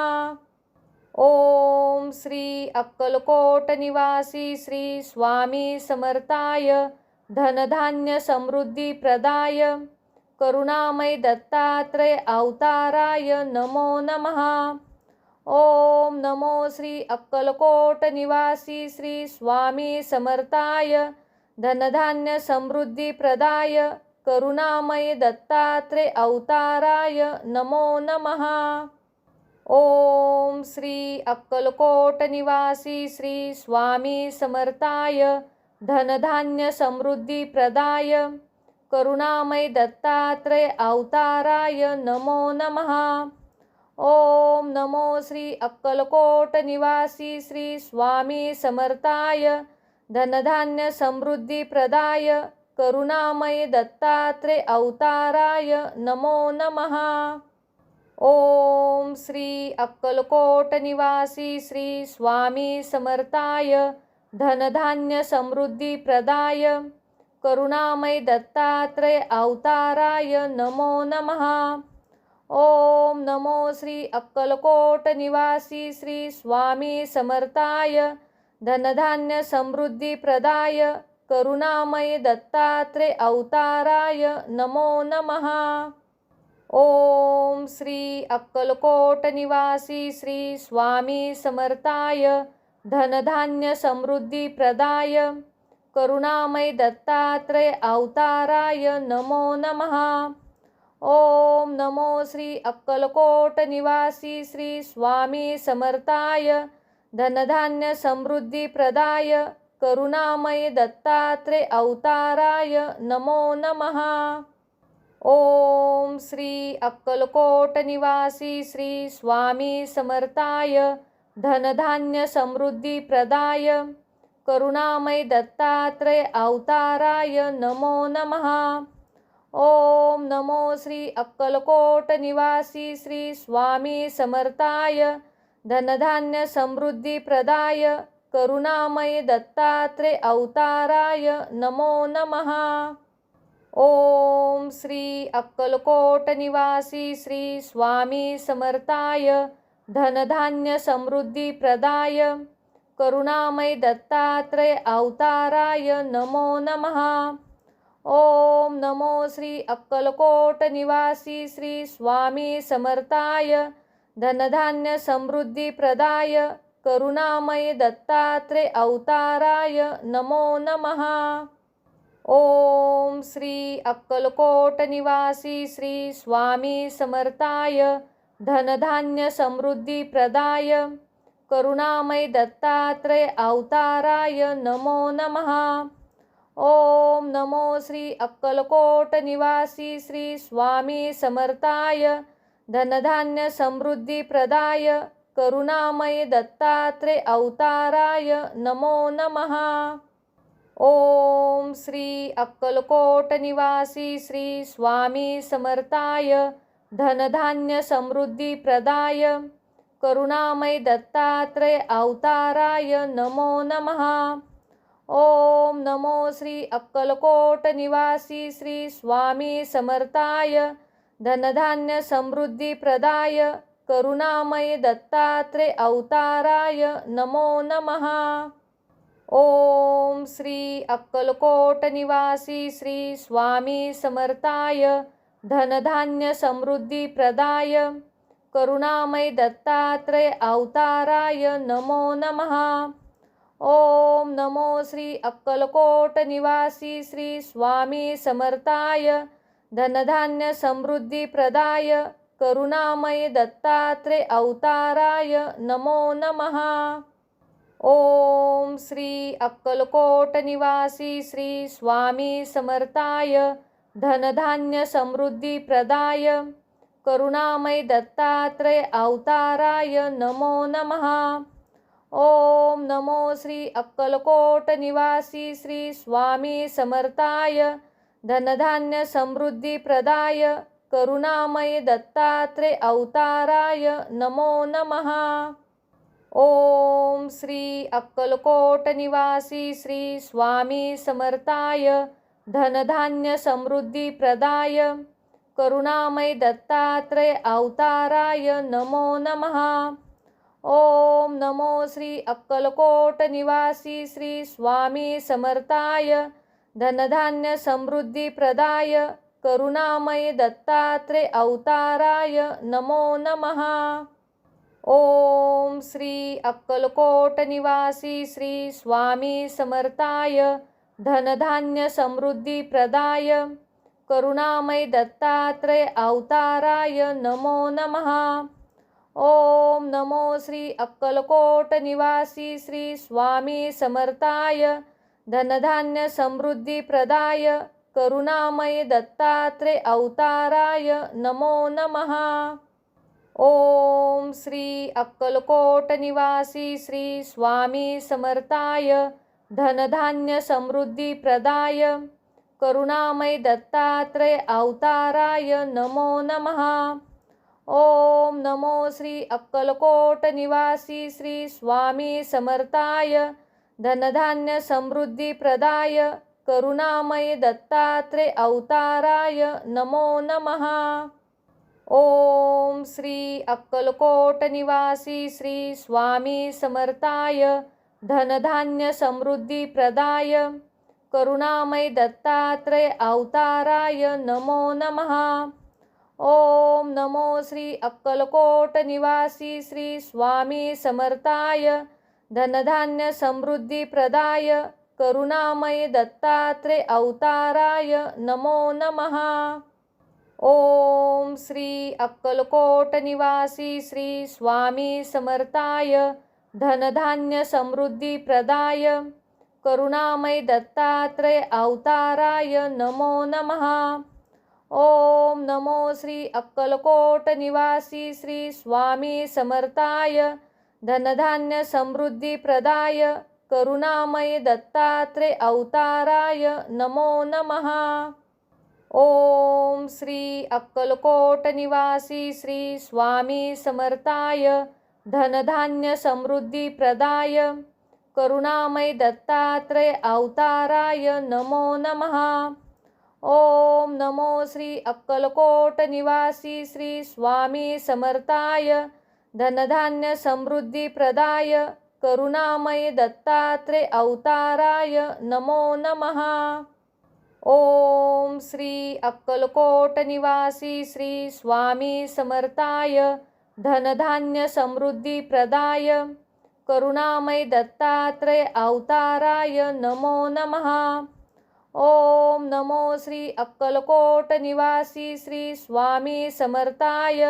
ओम श्री अक्कलकोट निवासी श्री स्वामी समर्थाय धनधान्य समृद्धी प्रदाय करुणामय दत्तात्रेय अवताराय नमो नमः। ओम नमो श्री अक्कलकोट निवासी श्री स्वामी समर्थाय धनधान्य समृद्धी प्रदाय करुणामय दत्तात्रेय अवताराय नमो नमः। ओम श्री अक्कलकोट निवासी श्री स्वामी समर्थाय धनधान्य समृद्धी प्रदाय करुणामय दत्तात्रेय अवताराय नमो नमः। ओम नमो श्री अक्कलकोट निवासी श्री स्वामी समर्थाय धनधान्य समृद्धी प्रदाय करुणामय दत्तात्रेय अवताराय नमो नमः। ओम श्री अक्कलकोट निवासी श्री स्वामी समर्थाय धनधान्य समृद्धी प्रदाय करुणामय दत्तात्रेय अवताराय नमो नमः। ओम नमो श्री अक्कलकोट निवासी श्री स्वामी समर्थाय धनधान्य समृद्धी प्रदाय करुणामय दत्तात्रेय अवताराय नमो नमः। ओम श्री अक्कलकोट निवासी श्री स्वामी समर्थाय धनधान्य समृद्धी प्रदाय करुणामय दत्तात्रेय अवताराय नमो नमः। ओम नमो श्री अक्कलकोट निवासी श्री स्वामी समर्थाय धनधान्य समृद्धी प्रदाय करुणामय दत्तात्रेय अवताराय नमो नमः। ओम श्री अक्कलकोट निवासी श्री स्वामी समर्थाय धनधान्य समृद्धी प्रदाय करुणामय दत्तात्रेय अवताराय नमो नमः। ओम नमो श्री अक्कलकोट निवासी श्री स्वामी समर्थाय धनधान्य समृद्धी प्रदाय करुणामय दत्तात्रेय अवताराय नमो नमः। ओम श्री अक्कलकोट निवासी श्री स्वामी समर्थाय धनधान्य समृद्धी प्रदाय करुणामय दत्तात्रेय अवताराय नमो नमः। ओम नमो श्री अक्कलकोट निवासी श्री स्वामी समर्थाय धनधान्य समृद्धी प्रदाय करुणामय दत्तात्रेय अवताराय नमो नमः। ओम श्री अक्कलकोट निवासी श्री स्वामी समर्थाय धनधान्य समृद्धी प्रदाय करुणामय दत्तात्रेय अवताराय नमो नमः। ओम नमो श्री अक्कलकोट निवासी श्री स्वामी समर्थाय धनधान्य समृद्धी प्रदाय करुणामय दत्तात्रेय अवताराय नमो नमः। ओम श्री अक्कलकोट निवासी श्री स्वामी समर्थाय धनधान्य समृद्धी प्रदाय करुणामय दत्तात्रय अवताराय नमो नमः। ओम नमो श्री अक्कलकोट निवासी श्री स्वामी समर्थाय धनधान्य समृद्धी प्रदाय करुणामय दत्तात्रय अवताराय नमो नमः। ओम श्री अक्कलकोट निवासी श्री स्वामी समर्थाय धनधान्य समृद्धी प्रदाय करुणामय दत्तात्रय अवताराय नमो नमः। ओम नमो श्री अक्कलकोट निवासी श्री स्वामी समर्थाय धनधान्य समृद्धी प्रदाय करुणामय दत्तात्रय अवताराय नमो नमः। ओम श्री अक्कलकोट निवासी श्री स्वामी समर्थाय धनधान्य समृद्धी प्रदाय करुणामय दत्तात्रय अवताराय नमो नमः। ओम नमो श्री अक्कलकोट निवासी श्री स्वामी समर्थाय धनधान्य समृद्धी प्रदाय करुणामय दत्तात्रय अवताराय नमो नमः। ओम श्री अक्कलकोट निवासी श्री स्वामी समर्थाय धनधान्य समृद्धी प्रदाय करुणामय दत्तात्रय अवताराय नमो नमः। ओम नमो श्री अक्कलकोट निवासी श्री स्वामी समर्थाय धनधान्य समृद्धी प्रदाय करुणामय दत्तात्रय अवताराय नमो नमः। ओम श्री अक्कलकोट निवासी श्री स्वामी समर्थाय धनधान्य समृद्धी प्रदाय करुणामय दत्तात्रय अवताराय नमो नमः। ओम नमो श्री अक्कलकोट निवासी श्री स्वामी समर्थाय धनधान्य समृद्धी प्रदाय करुणामय दत्तात्रय अवताराय नमो नमः। ओम श्री अक्कलकोट निवासी श्री स्वामी समर्थाय धनधान्य समृद्धी प्रदाय करुणामय दत्तात्रय अवताराय नमो नमः। ओम नमो श्री अक्कलकोट निवासी श्री स्वामी समर्थाय धनधान्य समृद्धी प्रदाय करुणामय दत्तात्रय अवताराय नमो नमः। ओम श्री अक्कलकोट निवासी श्री स्वामी समर्थाय धनधान्य समृद्धी प्रदाय करुणामय दत्तात्रय अवताराय नमो नमः। ओम नमो श्री अक्कलकोट निवासी श्री स्वामी समर्थाय धनधान्य समृद्धी प्रदाय करुणामय दत्तात्रय अवताराय नमो नमः। ओम श्री अक्कलकोट निवासी श्री स्वामी समर्थाय धनधान्य समृद्धी प्रदाय करुणामय दत्तात्रय अवताराय नमो नमः। ओम नमो श्री अक्कलकोट निवासी श्री स्वामी समर्थाय धनधान्य समृद्धी प्रदाय करुणामय दत्तात्रय अवताराय नमो नमः। ओम श्री अक्कलकोट निवासी श्री स्वामी समर्थाय धनधान्य समृद्धी प्रदाय करुणामय दत्तात्रय अवताराय नमो नमः। ओम नमो श्री अक्कलकोट निवासी श्री स्वामी समर्थाय धनधान्य समृद्धी प्रदाय करुणामय दत्तात्रय अवताराय नमो नमः। ओम श्री अक्कलकोट निवासी श्री स्वामी समर्थाय धनधान्य समृद्धी प्रदाय करुणामय दत्तात्रय अवताराय नमो नमः। ओम नमो श्री अक्कलकोट निवासी श्री स्वामी समर्थाय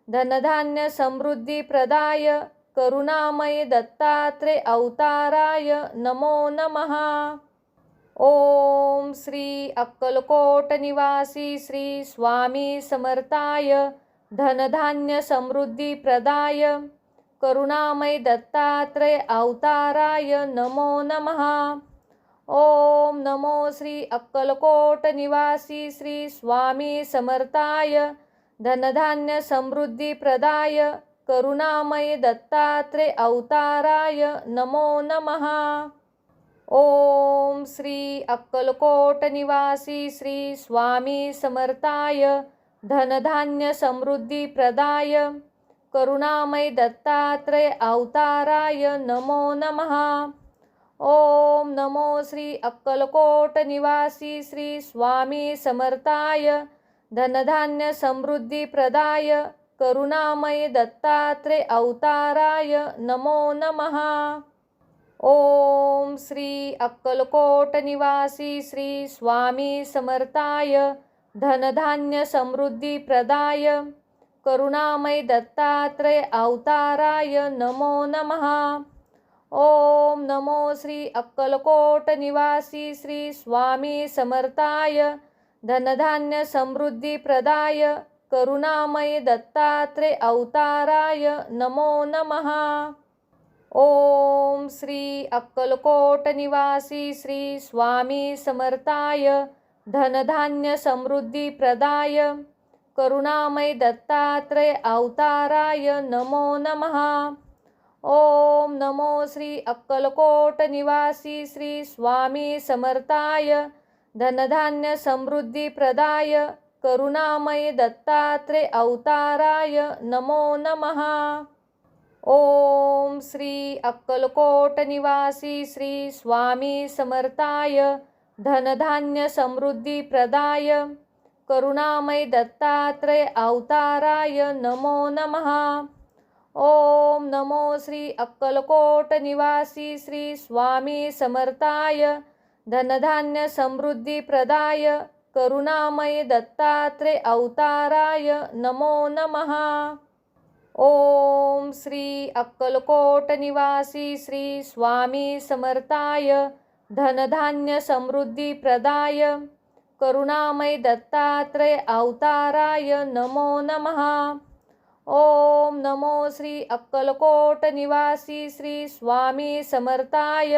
धनधान्य समृद्धी प्रदाय करुणामय दत्तात्रय अवताराय नमो नमः। ओम श्री अक्कलकोट निवासी श्री स्वामी समर्थाय धनधान्य समृद्धी प्रदाय करुणामय दत्तात्रय अवताराय नमो नमः। ओम नमो श्री अक्कलकोट निवासी श्री स्वामी समर्थाय धनधान्य समृद्धी प्रदाय करुणामय दत्तात्रेय अवताराय नमो नमः। ओम श्री अक्कलकोट निवासी श्री स्वामी समर्थाय धनधान्य समृद्धी प्रदाय करुणामय दत्तात्रेय अवताराय नमो नमः। ओम नमो श्री अक्कलकोट निवासी श्री स्वामी समर्थाय धनधान्य समृद्धी प्रदाय करुणामय दत्तात्रेय अवताराय नमो नमः। ओम श्री अक्कलकोट निवासी श्री स्वामी समर्थाय धनधान्य समृद्धी प्रदाय करुणामय दत्तात्रेय अवताराय नमो नमः। ओम नमो श्री अक्कलकोट निवासी श्री स्वामी समर्थाय धनधान्य समृद्धी प्रदाय करुणामय दत्तात्रेय अवताराय नमो नमः। ओम श्री अक्कलकोट निवासी श्री स्वामी समर्थाय धनधान्य समृद्धी प्रदाय करुणामय दत्तात्रेय अवताराय नमो नमः। ओम नमो श्री अक्कलकोट निवासी श्री स्वामी समर्थाय धनधान्य समृद्धी प्रदाय करुणामय दत्तात्रेय अवताराय नमो नमः। ओम श्री अक्कलकोट निवासी श्री स्वामी समर्थाय धनधान्य समृद्धी प्रदाय करुणामय दत्तात्रेय अवताराय नमो नमः। ओम नमो श्री अक्कलकोट निवासी श्री स्वामी समर्थाय धनधान्य समृद्धी प्रदाय करुणामय दत्तात्रेय अवताराय नमो नमः। ओम श्री अक्कलकोट निवासी श्री स्वामी समर्थाय धनधान्य समृद्धी प्रदाय करुणामय दत्तात्रेय अवताराय नमो नमः। ओम नमो श्री अक्कलकोट निवासी श्री स्वामी समर्थाय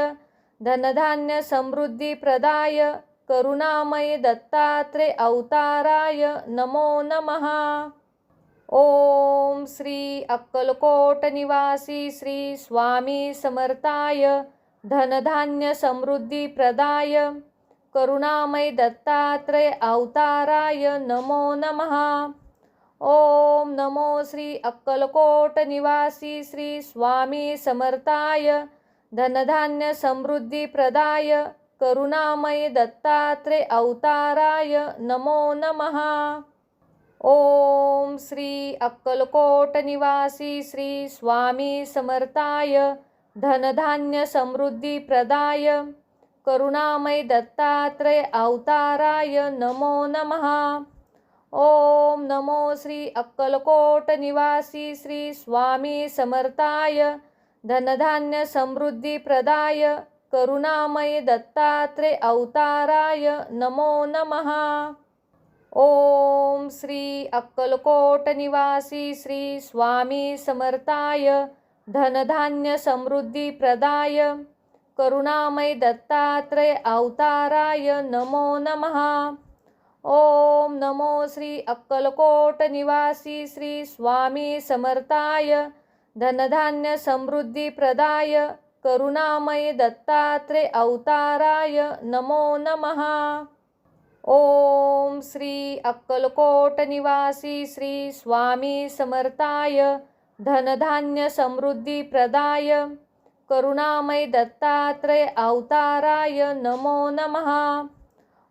धनधान्य समृद्धी प्रदाय करुणामय दत्तात्रेय अवताराय नमो नमः। ओम श्री अक्कलकोट निवासी श्री स्वामी समर्थाय धनधान्य समृद्धी प्रदाय करुणामय दत्तात्रेय अवताराय नमो नमः। ओम नमो श्री अक्कलकोट निवासी श्री स्वामी समर्थाय धनधान्य समृद्धी प्रदाय करुणामय दत्तात्रेय अवताराय नमो नमः। ओम श्री अक्कलकोट निवासी श्री स्वामी समर्थाय धनधान्य समृद्धी प्रदाय करुणामय दत्तात्रेय अवताराय नमो नमः। ओम नमो श्री अक्कलकोट निवासी श्री स्वामी समर्थाय धनधान्य समृद्धी प्रदाय करुणामय दत्तात्रेय अवताराय नमो नमः। ओम श्री अक्कलकोट निवासी श्री स्वामी समर्थाय धनधान्य समृद्धी प्रदाय करुणामय दत्तात्रेय अवताराय नमो नमः। ओम नमो श्री अक्कलकोट निवासी श्री स्वामी समर्थाय धनधान्य समृद्धी प्रदाय करुणामय दत्तात्रेय अवताराय नमो नमः। ओम श्री अक्कलकोट निवासी श्री स्वामी समर्थाय धनधान्य समृद्धी प्रदाय करुणामय दत्तात्रेय अवताराय नमो नमः।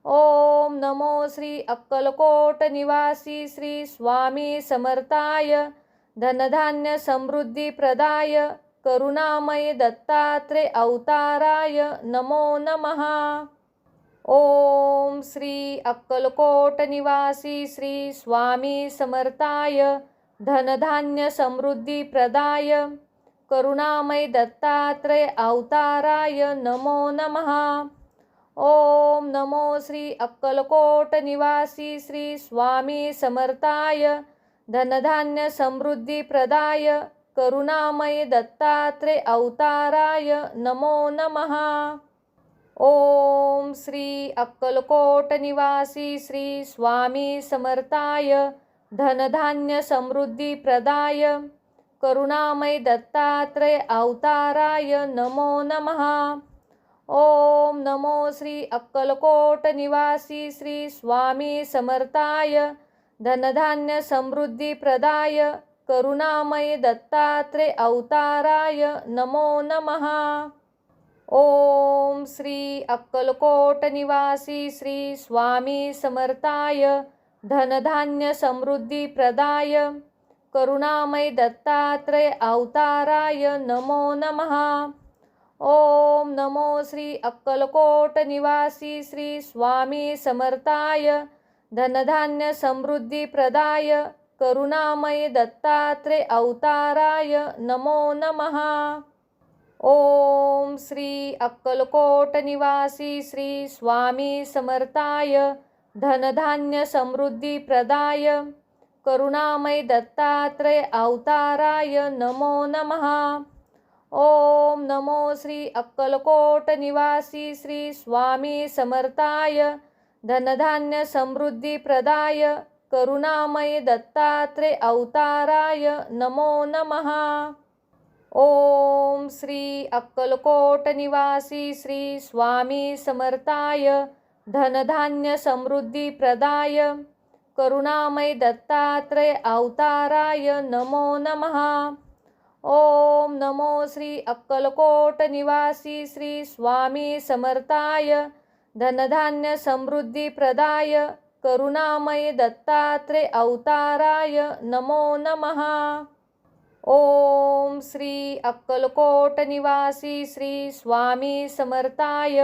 ओम नमो श्री अक्कलकोट निवासी श्री स्वामी समर्थाय धनधान्य समृद्धी प्रदाय करुणामय दत्तात्रेय अवताराय नमो नमः। ओम श्री अक्कलकोट निवासी श्री स्वामी समर्थाय धनधान्य समृद्धी प्रदाय करुणामय दत्तात्रेय अवताराय नमो नमः। ओम नमो श्री अक्कलकोट निवासी श्री स्वामी समर्थाय धनधान्य समृद्धी प्रदाय करुणामय दत्तात्रेय अवताराय नमो नमः। ओम श्री अक्कलकोट निवासी श्री स्वामी समर्थाय धनधान्य समृद्धी प्रदाय करुणामय दत्तात्रय अवताराय नमो नमः। ओम नमो श्री अक्कलकोट निवासी श्री स्वामी समर्थाय धनधान्य समृद्धी प्रदाय करुणामय दत्तात्रय अवताराय नमो नमः। ओम श्री अक्कलकोट निवासी श्री स्वामी समर्थाय धनधान्य समृद्धी प्रदाय करुणामय दत्तात्रय अवताराय नमो नमः। ओम नमो श्री अक्कलकोट निवासी श्री स्वामी समर्थाय धनधान्य समृद्धी प्रदाय करुणामय दत्तात्रय अवताराय नमो नमः। ओम श्री अक्कलकोट निवासी श्री स्वामी समर्थाय धनधान्य समृद्धी प्रदाय करुणामय दत्तात्रय अवताराय नमो नमः। ओम नमो श्री अक्कलकोट निवासी श्री स्वामी समर्थाय धनधान्य समृद्धी प्रदाय करुणामय दत्तात्रय अवताराय नमो नमः। ओम श्री अक्कलकोट निवासी श्री स्वामी समर्थाय धनधान्य समृद्धी प्रदाय करुणामय दत्तात्रय अवताराय नमो नमः। ओम नमो श्री अक्कलकोट निवासी श्री स्वामी समर्थाय धनधान्य समृद्धी प्रदाय करुणामय दत्तात्रय अवताराय नमो नमः। ओम श्री अक्कलकोट निवासी श्री स्वामी समर्थाय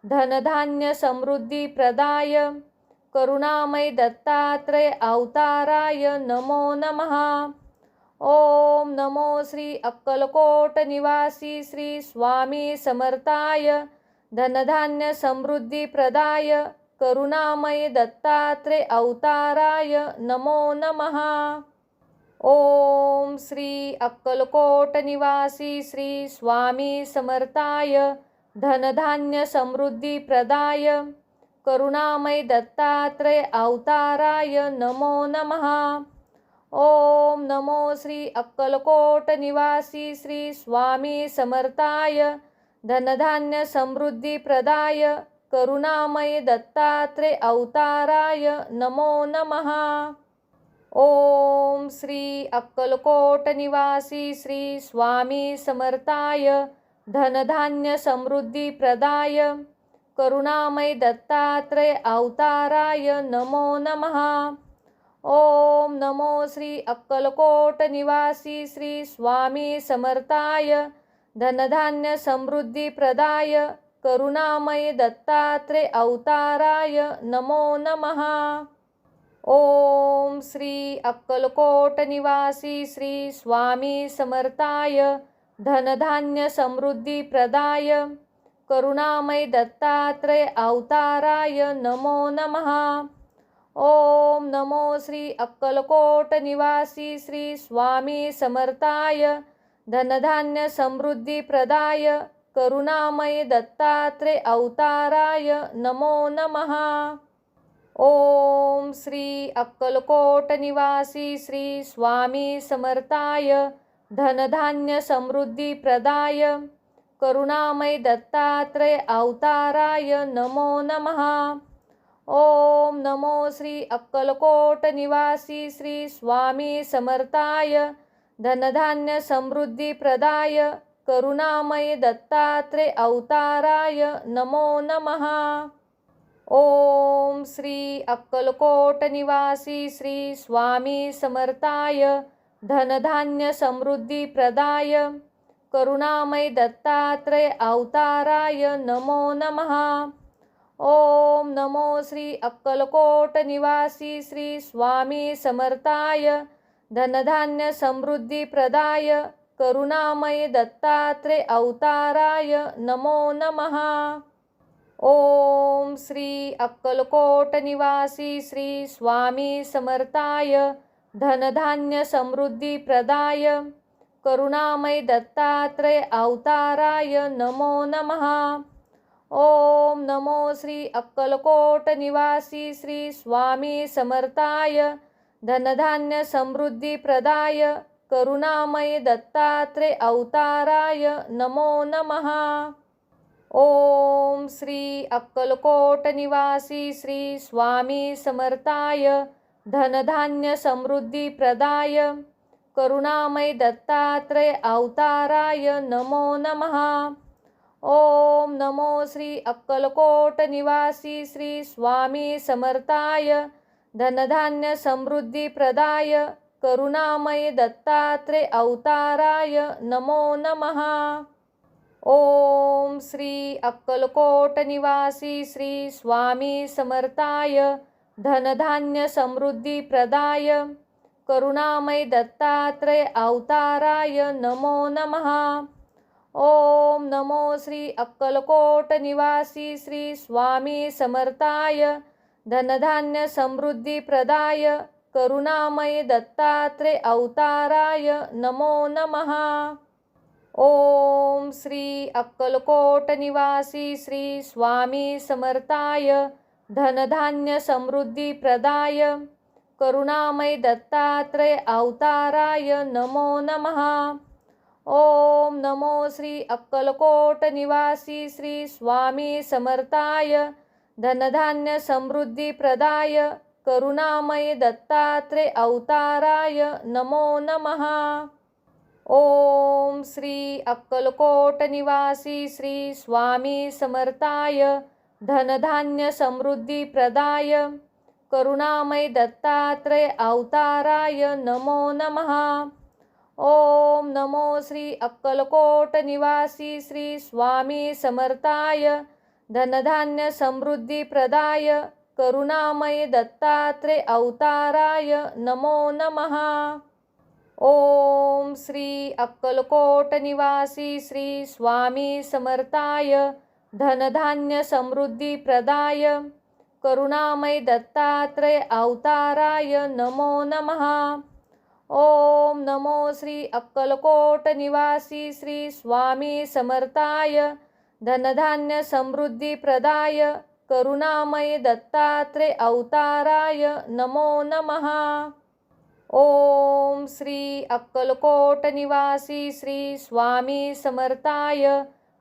धनधान्य समृद्धी प्रदाय करुणामय दत्तात्रय अवताराय नमो नमः। ओम नमो श्री अक्कलकोट निवासी श्री स्वामी समर्थाय धनधान्य समृद्धी प्रदाय करुणामय दत्तात्रय अवताराय नमो नमः। ओम श्री अक्कलकोट निवासी श्री स्वामी समर्थाय धनधान्य समृद्धी प्रदाय करुणामय दत्तात्रय अवताराय नमो नमः। ओम नमो श्री अक्कलकोट निवासी श्री स्वामी समर्थाय धनधान्य समृद्धी प्रदाय करुणामय दत्तात्रय अवताराय नमो नमः। ओम श्री अक्कलकोट निवासी श्री स्वामी समर्थाय धनधान्य समृद्धी प्रदाय करुणामय दत्तात्रय अवताराय नमो नमः। ओम नमो श्री अक्कलकोट निवासी श्री स्वामी समर्थाय धनधान्य समृद्धी प्रदाय करुणामय दत्तात्रय अवताराय नमो नमः। ओम श्री अक्कलकोट निवासी श्री स्वामी समर्थाय धनधान्य समृद्धी प्रदाय करुणामय दत्तात्रय अवताराय नमो नमः। ओम नमो श्री अक्कलकोट निवासी श्री स्वामी समर्थाय धनधान्य समृद्धी प्रदाय करुणामय दत्तात्रय अवताराय नमो नमः। ओम श्री अक्कलकोट निवासी श्री स्वामी समर्थाय धनधान्य समृद्धी प्रदाय करुणामय दत्तात्रय अवताराय नमो नमः। ओम नमो श्री अक्कलकोट निवासी श्री स्वामी समर्थाय धनधान्य समृद्धी प्रदाय करुणामय दत्तात्रय अवताराय नमो नमः। ओम श्री अक्कलकोट निवासी श्री स्वामी समर्थाय धनधान्य समृद्धी प्रदाय करुणामय दत्तात्रय अवताराय नमो नमः। ओम नमो श्री अक्कलकोट निवासी श्री स्वामी समर्थाय धनधान्य समृद्धी प्रदाय करुणामय दत्तात्रय अवताराय नमो नमः। ओम श्री अक्कलकोट निवासी श्री स्वामी समर्थाय धनधान्य समृद्धी प्रदाय करुणामय दत्तात्रय अवताराय नमो नमः। ओम नमो श्री अक्कलकोट निवासी श्री स्वामी समर्थाय धनधान्य समृद्धी प्रदाय करुणामय दत्तात्रेय अवताराय नमो नमः। ओम श्री अक्कलकोट निवासी श्री स्वामी समर्थाय धनधान्य समृद्धी प्रदाय करुणामय दत्तात्रेय अवताराय नमो नमः। ओम नमो श्री अक्कलकोट निवासी श्री स्वामी समर्थाय धनधान्य समृद्धी प्रदाय करुणामय दत्तात्रेय अवताराय नमो नमः। ओम श्री अक्कलकोट निवासी श्री स्वामी समर्थाय धनधान्य समृद्धी प्रदाय करुणामय दत्तात्रेय अवताराय नमो नमः। ओम नमो श्री अक्कलकोट निवासी श्री स्वामी समर्थाय धनधान्य समृद्धी प्रदाय करुणामय दत्तात्रेय अवताराय नमो नमः। ओम श्री अक्कलकोट निवासी श्री स्वामी समर्थाय धनधान्य समृद्धी प्रदाय करुणामय दत्तात्रेय अवताराय नमो नमः। ओम नमो श्री अक्कलकोट निवासी श्री स्वामी समर्थाय धनधान्य समृद्धी प्रदाय करुणामय दत्तात्रेय अवताराय नमो नमः। ओम श्री अक्कलकोट निवासी श्री स्वामी समर्थाय धनधान्य समृद्धी प्रदाय करुणामय दत्तात्रेय अवताराय नमो नमः। ओम नमो श्री अक्कलकोट निवासी श्री स्वामी समर्थाय धनधान्य समृद्धी प्रदाय करुणामय दत्तात्रेय अवताराय नमो नमः। ओम श्री अक्कलकोट निवासी श्री स्वामी समर्थाय धनधान्य समृद्धी प्रदाय करुणामय दत्तात्रेय अवताराय नमो नमः। ओम नमो श्री अक्कलकोट निवासी श्री स्वामी समर्थाय धनधान्य समृद्धी प्रदाय करुणामय दत्तात्रेय अवताराय नमो नमः। ओम श्री अक्कलकोट निवासी श्री स्वामी समर्थाय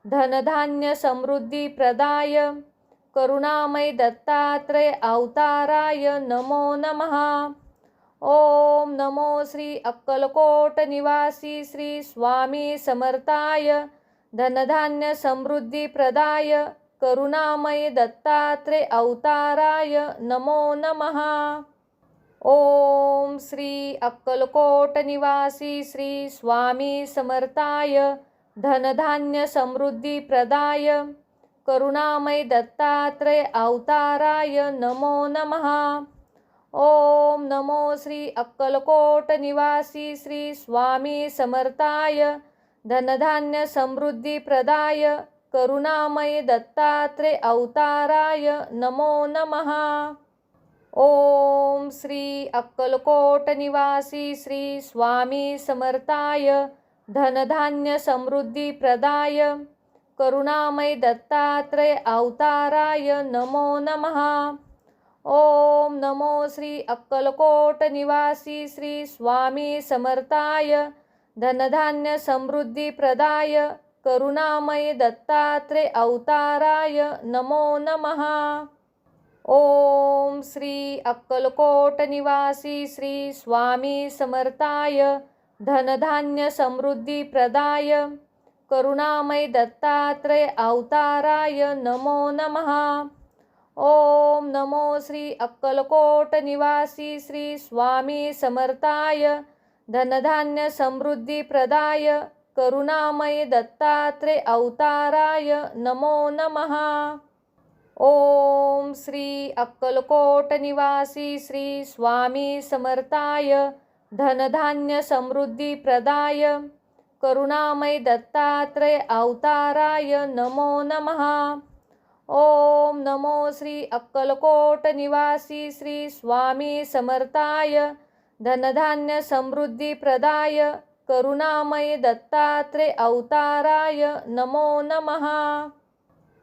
धनधान्य समृद्धी प्रदाय करुणामय दत्तात्रेय अवताराय नमो नमः। ओम नमो श्री अक्कलकोट निवासी श्री स्वामी समर्थाय धनधान्य समृद्धी प्रदाय करुणामय दत्तात्रेय अवताराय नमो नमः। ओम श्री अक्कलकोट निवासी श्री स्वामी समर्थाय धनधान्य समृद्धी प्रदाय करुणामय दत्तात्रेय अवताराय नमो नमः। ओम नमो श्री अक्कलकोट निवासी श्री स्वामी समर्थाय धनधान्य समृद्धी प्रदाय करुणामय दत्तात्रेय अवताराय नमो नमः। ओम श्री अक्कलकोट निवासी श्री स्वामी समर्थाय धनधान्य समृद्धी प्रदाय करुणामय दत्तात्रेय अवताराय नमो नमः। ओम नमो श्री अक्कलकोट निवासी श्री स्वामी समर्थाय धनधान्य समृद्धी प्रदाय करुणामय दत्तात्रेय अवताराय नमो नमः। ओम श्री अक्कलकोट निवासी श्री स्वामी समर्थाय धनधान्य समृद्धी प्रदाय करुणामय दत्तात्रेय अवताराय नमो नमः। ओम नमो श्री अक्कलकोट निवासी श्री स्वामी समर्थाय धनधान्य समृद्धी प्रदाय करुणामय दत्तात्रेय अवताराय नमो नमः। ओम श्री अक्कलकोट निवासी श्री स्वामी समर्थाय धनधान्य समृद्धी प्रदाय करुणामय दत्तात्रेय अवताराय नमो नमः। ओम नमो श्री अक्कलकोट निवासी श्री स्वामी समर्थाय धनधान्य समृद्धी प्रदाय करुणामय दत्तात्रेय अवताराय नमो नमः।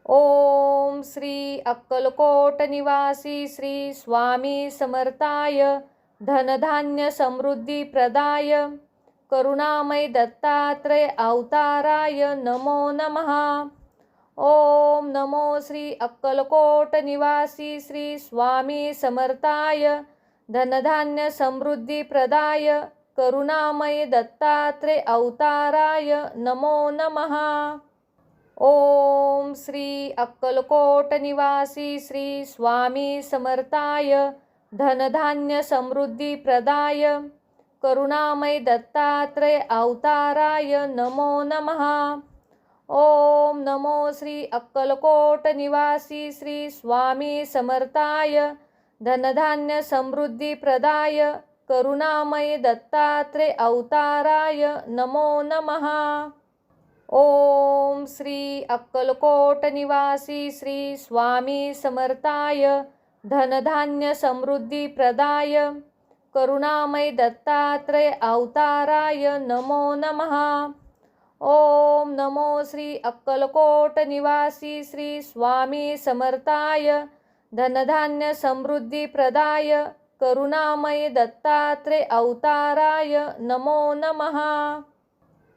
ओम श्री अक्कलकोट निवासी श्री स्वामी समर्थाय धनधान्य समृद्धी प्रदाय करुणामय दत्तात्रय अवताराय नमो नमः। ओम नमो श्री अक्कलकोट निवासी श्री स्वामी समर्थाय धनधान्य समृद्धी प्रदाय करुणामय दत्तात्रय अवताराय नमो नमः। ओम श्री अक्कलकोट निवासी श्री स्वामी समर्थाय धनधान्य समृद्धी प्रदाय करुणामय दत्तात्रय अवताराय नमो नमः। ओम नमो श्री अक्कलकोट निवासी श्री स्वामी समर्थाय धनधान्य समृद्धी प्रदाय करुणामय दत्तात्रय अवताराय नमो नमः। ओम श्री अक्कलकोट निवासी श्री स्वामी समर्थाय धनधान्य समृद्धी प्रदाय करुणामय दत्तात्रय अवताराय नमो नमः। ओम नमो श्री अक्कलकोट निवासी श्री स्वामी समर्थाय धनधान्य समृद्धी प्रदाय करुणामय दत्तात्रय अवताराय नमो नमः।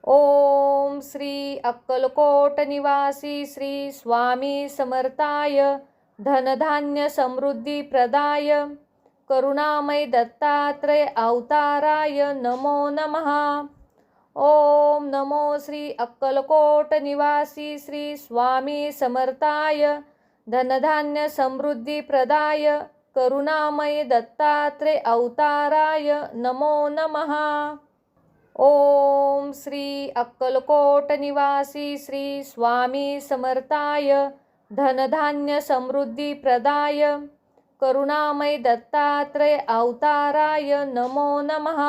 ओम श्री अक्कलकोट निवासी श्री स्वामी समर्थाय धनधान्य समृद्धी प्रदाय करुणामय दत्तात्रय अवताराय नमो नमः। ओम नमो श्री अक्कलकोट निवासी श्री स्वामी समर्थाय धनधान्य समृद्धी प्रदाय करुणामय दत्तात्रय अवताराय नमो नमः। ओम श्री अक्कलकोट निवासी श्री स्वामी समर्थाय धनधान्य समृद्धी प्रदाय करुणामय दत्तात्रय अवताराय नमो नमः।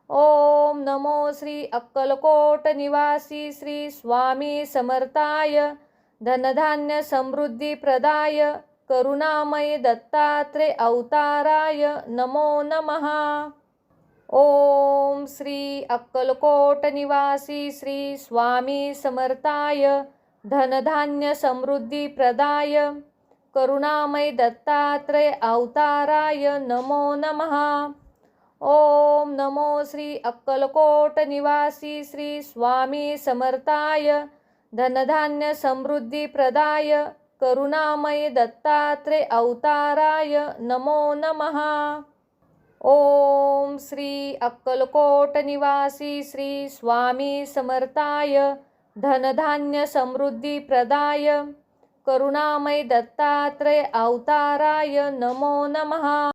ओम नमो श्री अक्कलकोट निवासी श्री स्वामी समर्थाय धनधान्य समृद्धी प्रदाय करुणामय दत्तात्रय अवताराय नमो नमः। ओम श्री अक्कलकोट निवासी श्री स्वामी समर्थाय धनधान्य समृद्धी प्रदाय करुणामय दत्तात्रय अवताराय नमो नमः। ओम नमो श्री अक्कलकोट निवासी श्री स्वामी समर्थाय धनधान्य समृद्धी प्रदाय करुणामय दत्तात्रय अवताराय नमो नमः। ओम श्री अक्कलकोट निवासी श्री स्वामी समर्थाय धनधान्य समृद्धी प्रदाय करुणामय दत्तात्रय अवताराय नमो नमः।